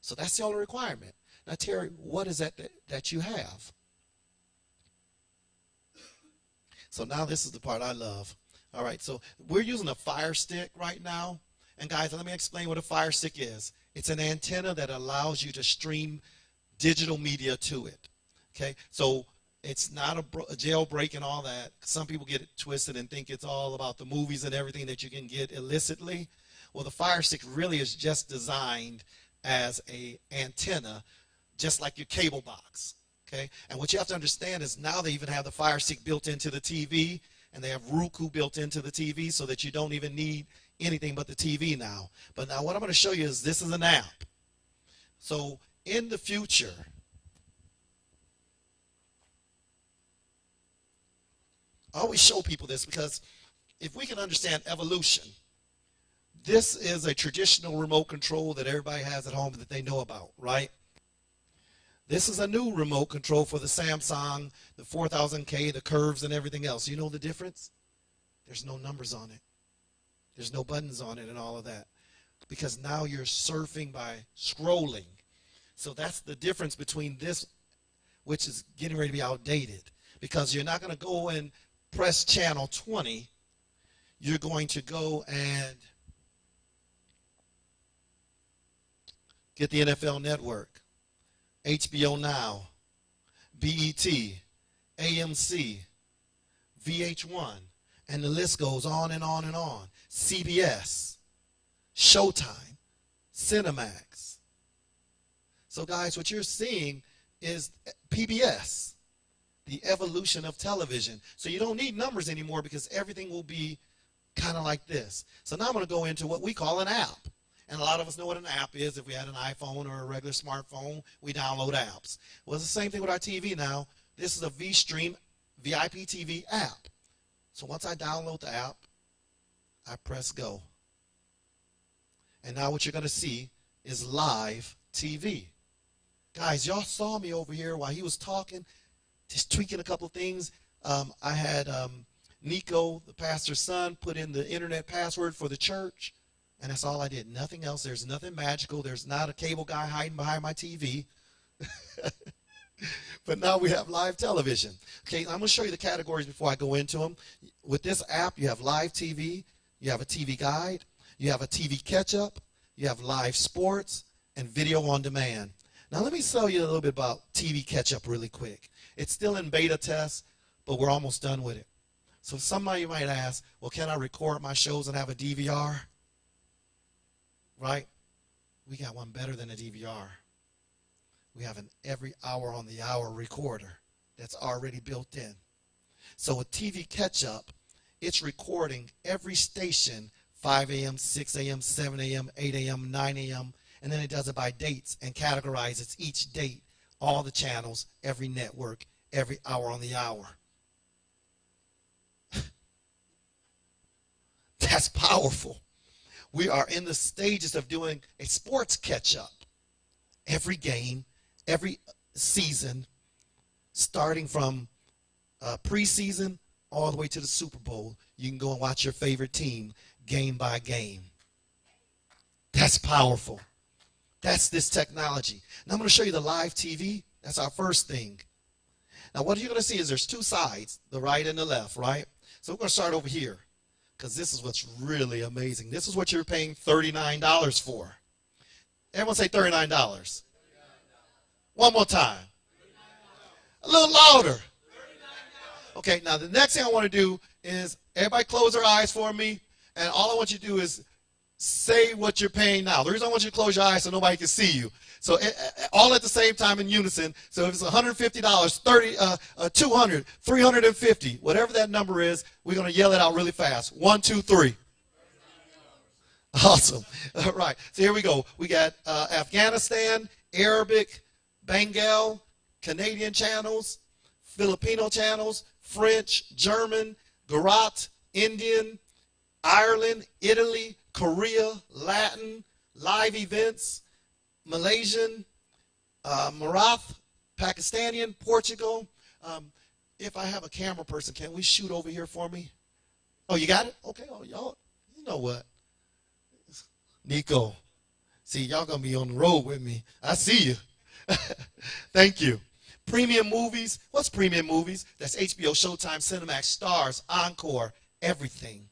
So that's the only requirement. Now, Terry, what is that you have? So now this is the part I love. All right, so we're using a Fire Stick right now. And guys, let me explain what a Fire Stick is. It's an antenna that allows you to stream digital media to it. Okay, so it's not a jailbreak and all that. Some people get it twisted and think it's all about the movies and everything that you can get illicitly. Well, the Fire Stick really is just designed as an antenna, just like your cable box. Okay, and what you have to understand is now they even have the Fire Stick built into the TV, and they have Roku built into the TV so that you don't even need anything but the TV now. But now what I'm going to show you is this is an app. So in the future, I always show people this because if we can understand evolution, this is a traditional remote control that everybody has at home that they know about, right? This is a new remote control for the Samsung, the 4000K, the curves and everything else. You know the difference? There's no numbers on it. There's no buttons on it and all of that. Because now you're surfing by scrolling. So that's the difference between this, which is getting ready to be outdated. Because you're not going to go and press channel 20. You're going to go and get the NFL Network, HBO Now, BET, AMC, VH1, and the list goes on and on and on. CBS, Showtime, Cinemax. So guys, what you're seeing is PBS, the evolution of television. So you don't need numbers anymore because everything will be kind of like this. So now I'm going to go into what we call an app. And a lot of us know what an app is. If we had an iPhone or a regular smartphone, we download apps. Well, it's the same thing with our TV now. This is a VStream VIP TV app. So once I download the app, I press go. And now what you're going to see is live TV. Guys, y'all saw me over here while he was talking, just tweaking a couple things. I had Nico, the pastor's son, put in the internet password for the church. And that's all I did. Nothing else. There's nothing magical. There's not a cable guy hiding behind my TV. But now we have live television. Okay, I'm going to show you the categories before I go into them. With this app, you have live TV, you have a TV guide, you have a TV catch-up, you have live sports, and video on demand. Now let me tell you a little bit about TV catch-up really quick. It's still in beta test, but we're almost done with it. So somebody might ask, well, can I record my shows and have a DVR? Right? We got one better than a DVR. We have an every hour on the hour recorder that's already built in. So with TV Catch-Up, it's recording every station, 5 a.m., 6 a.m., 7 a.m., 8 a.m., 9 a.m., and then it does it by dates and categorizes each date, all the channels, every network, every hour on the hour. That's powerful. We are in the stages of doing a sports catch-up. Every game, every season, starting from preseason all the way to the Super Bowl. You can go and watch your favorite team game by game. That's powerful. That's this technology. Now I'm going to show you the live TV. That's our first thing. Now what you're going to see is there's two sides, the right and the left, right? So we're going to start over here because this is what's really amazing. This is what you're paying $39 for. Everyone say $39. One more time. A little louder. Okay, now the next thing I want to do is everybody close their eyes for me, and all I want you to do is say what you're paying now. The reason I want you to close your eyes so nobody can see you. So all at the same time in unison. So if it's $150, 30, 200, 350, whatever that number is, we're going to yell it out really fast. 1, 2, 3. Awesome. All right. So here we go. We got Afghanistan, Arabic, Bengal, Canadian channels, Filipino channels, French, German, Gujarat, Indian, Ireland, Italy, Korea, Latin, live events, Malaysian, Marath, Pakistani, Portugal. If I have a camera person, can we shoot over here for me? Oh, you got it? Okay. Oh, y'all, you know what? Nico. See, y'all going to be on the road with me. I see you. Thank you. Premium movies. What's premium movies? That's HBO, Showtime, Cinemax, Stars, Encore, everything.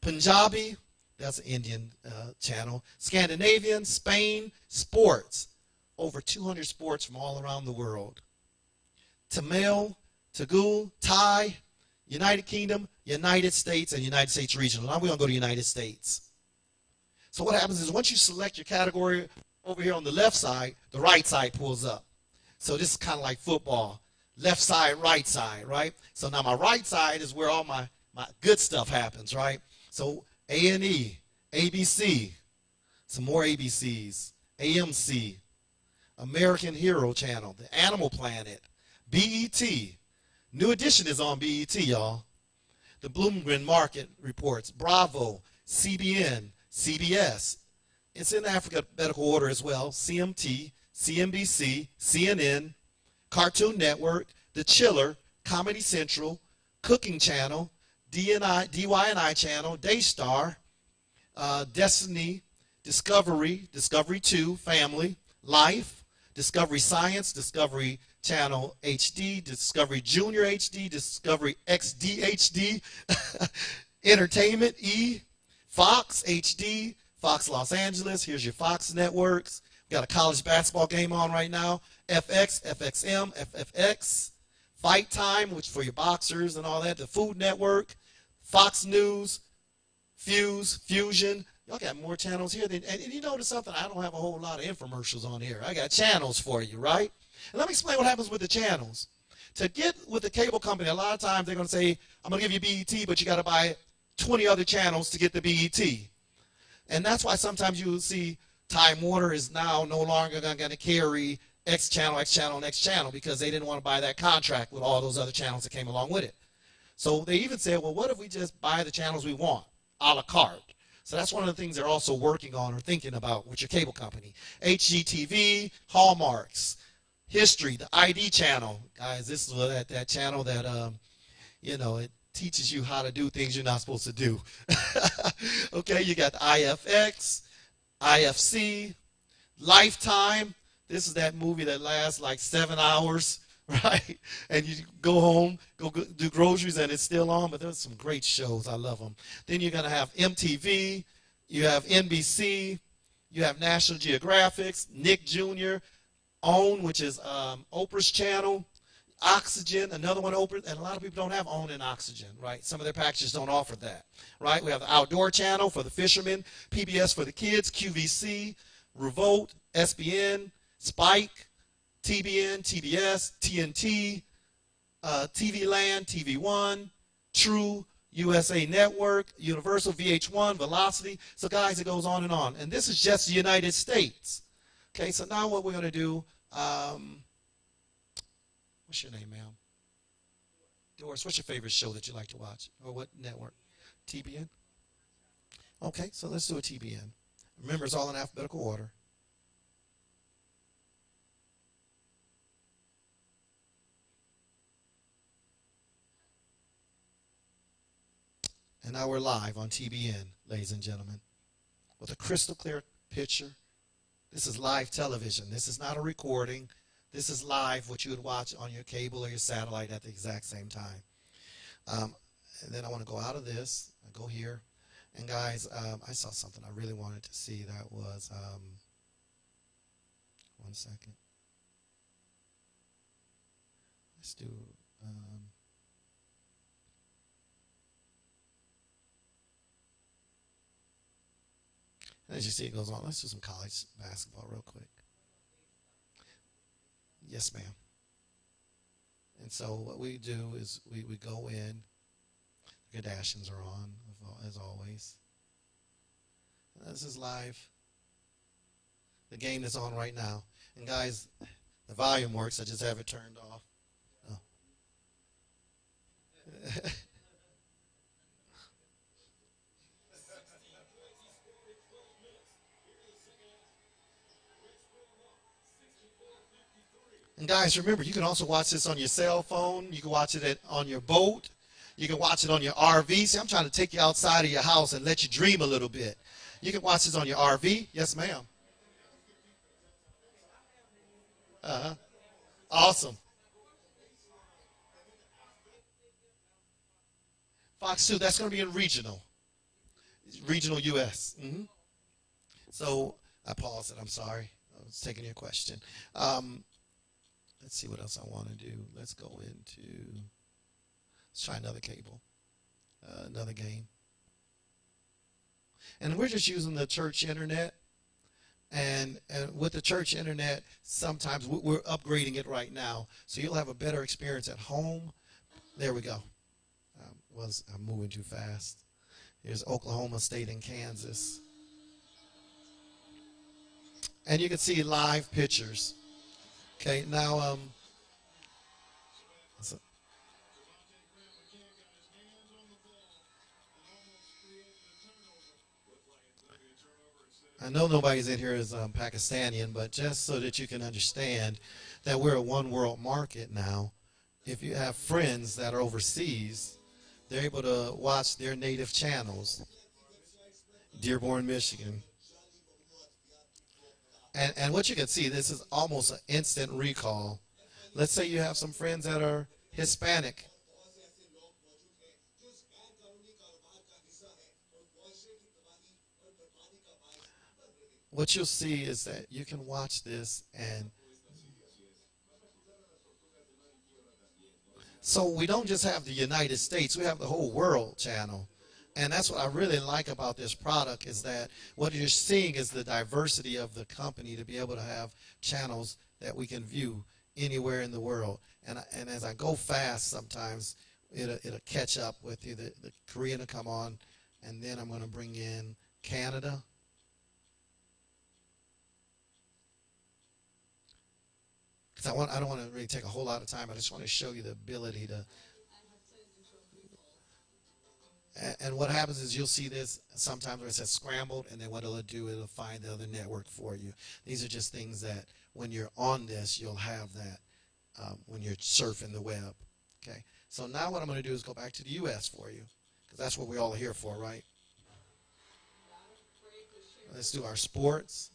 Punjabi. That's an Indian channel. Scandinavian, Spain, sports. Over 200 sports from all around the world. Tamil, Telugu, Thai, United Kingdom, United States, and United States regional. Now we're going to go to United States. So what happens is once you select your category over here on the left side, the right side pulls up. So this is kind of like football. Left side, right? So now my right side is where all my good stuff happens, right? So A&E, ABC, some more ABCs, AMC, American Hero Channel, the Animal Planet, BET. New Edition is on BET, y'all. The Bloomberg Market Reports, Bravo, CBN, CBS. It's in alphabetical order as well. CMT, CNBC, CNN, Cartoon Network, The Chiller, Comedy Central, Cooking Channel, DY&I Channel, Daystar, Destiny, Discovery, Discovery 2, Family, Life, Discovery Science, Discovery Channel HD, Discovery Junior HD, Discovery XD HD, Entertainment E, Fox HD, Fox Los Angeles. Here's your Fox networks. We got a college basketball game on right now. FX, FXM, FFX, Fight Time, which for your boxers and all that. The Food Network, Fox News, Fuse, Fusion. Y'all got more channels here. And you notice something? I don't have a whole lot of infomercials on here. I got channels for you, right? And let me explain what happens with the channels. To get with the cable company, a lot of times they're going to say, I'm going to give you BET, but you got to buy 20 other channels to get the BET. And that's why sometimes you will see Time Warner is now no longer going to carry X channel, X channel, and X channel because they didn't want to buy that contract with all those other channels that came along with it. So they even said, well, what if we just buy the channels we want, a la carte? So that's one of the things they're also working on or thinking about with your cable company. HGTV, Hallmarks, History, the ID channel. Guys, this is that channel that, it teaches you how to do things you're not supposed to do. Okay, you got the IFX, IFC, Lifetime. This is that movie that lasts like 7 hours, right? And you go home, go do groceries, and it's still on, but there's some great shows. I love them. Then you're going to have MTV, you have NBC, you have National Geographic, Nick Jr., OWN, which is Oprah's channel, Oxygen, another one Oprah, and a lot of people don't have OWN and Oxygen, right? Some of their packages don't offer that, right? We have the Outdoor channel for the fishermen, PBS for the kids, QVC, Revolt, SBN, Spike, TBN, TBS, TNT, TV Land, TV One, True, USA Network, Universal, VH1, Velocity. So guys, it goes on. And this is just the United States. Okay, so now what we're going to do, what's your name, ma'am? Doris, what's your favorite show that you like to watch? Or what network? TBN? Okay, so let's do a TBN. Remember, it's all in alphabetical order. And now we're live on TBN, ladies and gentlemen, with a crystal clear picture. This is live television. This is not a recording. This is live, what you would watch on your cable or your satellite at the exact same time. And then I want to go out of this. I go here. And guys, I saw something I really wanted to see. That was, one second. Let's do, and as you see, it goes on. Let's do some college basketball real quick. Yes, ma'am. And so what we do is we go in. The Kardashians are on, as always. And this is live. The game is on right now. And guys, the volume works. I just have it turned off. Oh. And guys, remember, you can also watch this on your cell phone. You can watch it on your boat. You can watch it on your RV. See, I'm trying to take you outside of your house and let you dream a little bit. You can watch this on your RV. Yes, ma'am. Uh-huh. Awesome. Fox 2, that's going to be in regional U.S. So I paused it. I'm sorry. I was taking your question. Let's see what else I want to do. Let's go into, let's try another cable, another game. And we're just using the church internet. And with the church internet, sometimes we're upgrading it right now. So you'll have a better experience at home. There we go. I'm moving too fast. Here's Oklahoma State and Kansas. And you can see live pictures. Okay, now, I know nobody's in here is Pakistani, but just so that you can understand that we're a one world market now, if you have friends that are overseas, they're able to watch their native channels. Dearborn, Michigan. And what you can see, this is almost an instant recall. Let's say you have some friends that are Hispanic. What you'll see is that you can watch this, and so we don't just have the United States, we have the whole world channel. And that's what I really like about this product, is that what you're seeing is the diversity of the company to be able to have channels that we can view anywhere in the world. And as I go fast, sometimes it'll catch up with you. The Korean will come on, and then I'm going to bring in Canada. Because I don't want to really take a whole lot of time. I just want to show you the ability to. And what happens is you'll see this sometimes where it says scrambled, and then what it'll do, it'll find the other network for you. These are just things that when you're on this, you'll have that when you're surfing the web. Okay. So now what I'm going to do is go back to the U.S. for you, because that's what we're all here for, right? Let's do our sports.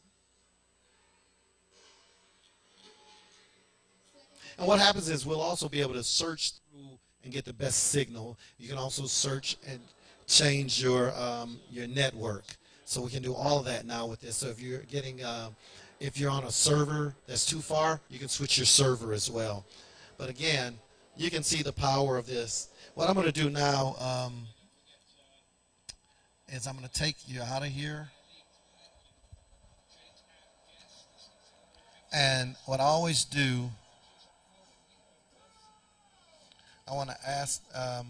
And what happens is we'll also be able to search through and get the best signal. You can also search and change your network. So we can do all of that now with this. So if you're getting, if you're on a server that's too far, you can switch your server as well. But again, you can see the power of this. What I'm going to do now is I'm going to take you out of here. And what I always do, I want to ask, I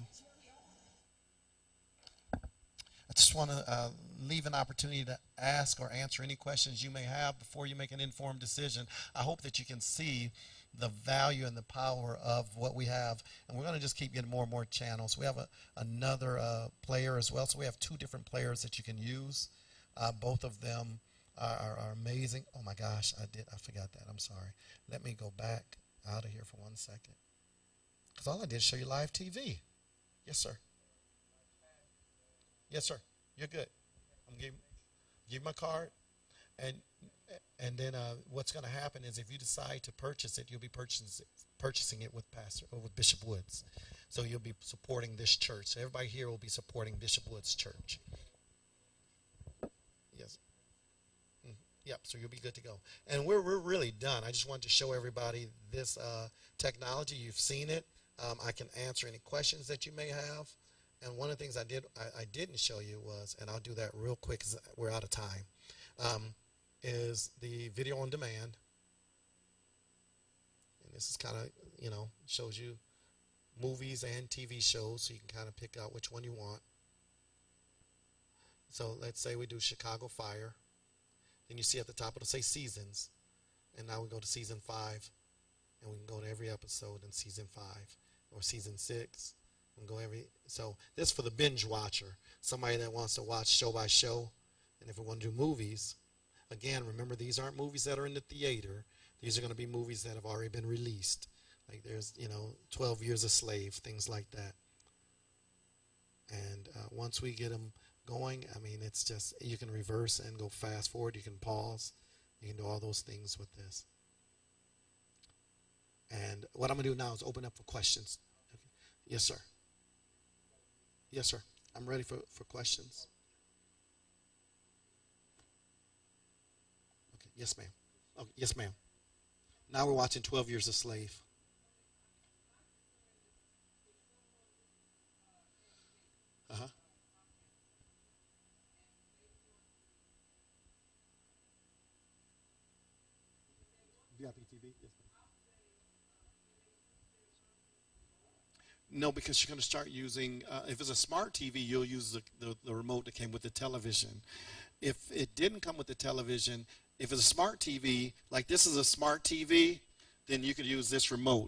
just want to leave an opportunity to ask or answer any questions you may have before you make an informed decision. I hope that you can see the value and the power of what we have. And we're going to just keep getting more and more channels. We have another player as well. So we have two different players that you can use. Both of them are amazing. Oh my gosh, I forgot that. I'm sorry. Let me go back out of here for 1 second. Because all I did is show you live TV. Yes, sir. Yes, sir. You're good. I'm giving you my card. And And then what's going to happen is if you decide to purchase it, you'll be purchasing it with with Bishop Woods. So you'll be supporting this church. So everybody here will be supporting Bishop Woods Church. Yes. Yep, so you'll be good to go. And we're really done. I just wanted to show everybody this technology. You've seen it. I can answer any questions that you may have. And one of the things I didn't show you was, and I'll do that real quick because we're out of time, is the video on demand. And this is kind of, shows you movies and TV shows, so you can kind of pick out which one you want. So let's say we do Chicago Fire. Then you see at the top it'll say seasons. And now we go to season 5. And we can go to every episode in season 5. Or season 6. We can go so this is for the binge watcher. Somebody that wants to watch show by show. And if we want to do movies, again, remember these aren't movies that are in the theater. These are going to be movies that have already been released. Like there's, 12 Years a Slave, things like that. And once we get them going, it's just, you can reverse and go fast forward. You can pause. You can do all those things with this. And what I'm going to do now is open up for questions. Yes, sir. Yes, sir. I'm ready for questions. Okay. Yes, ma'am. Okay. Yes, ma'am. Now we're watching 12 Years a Slave. Uh-huh. VIP TV? Yes, ma'am. No, because you're going to start using, if it's a smart TV, you'll use the remote that came with the television. If it didn't come with the television, if it's a smart TV, like this is a smart TV, then you could use this remote.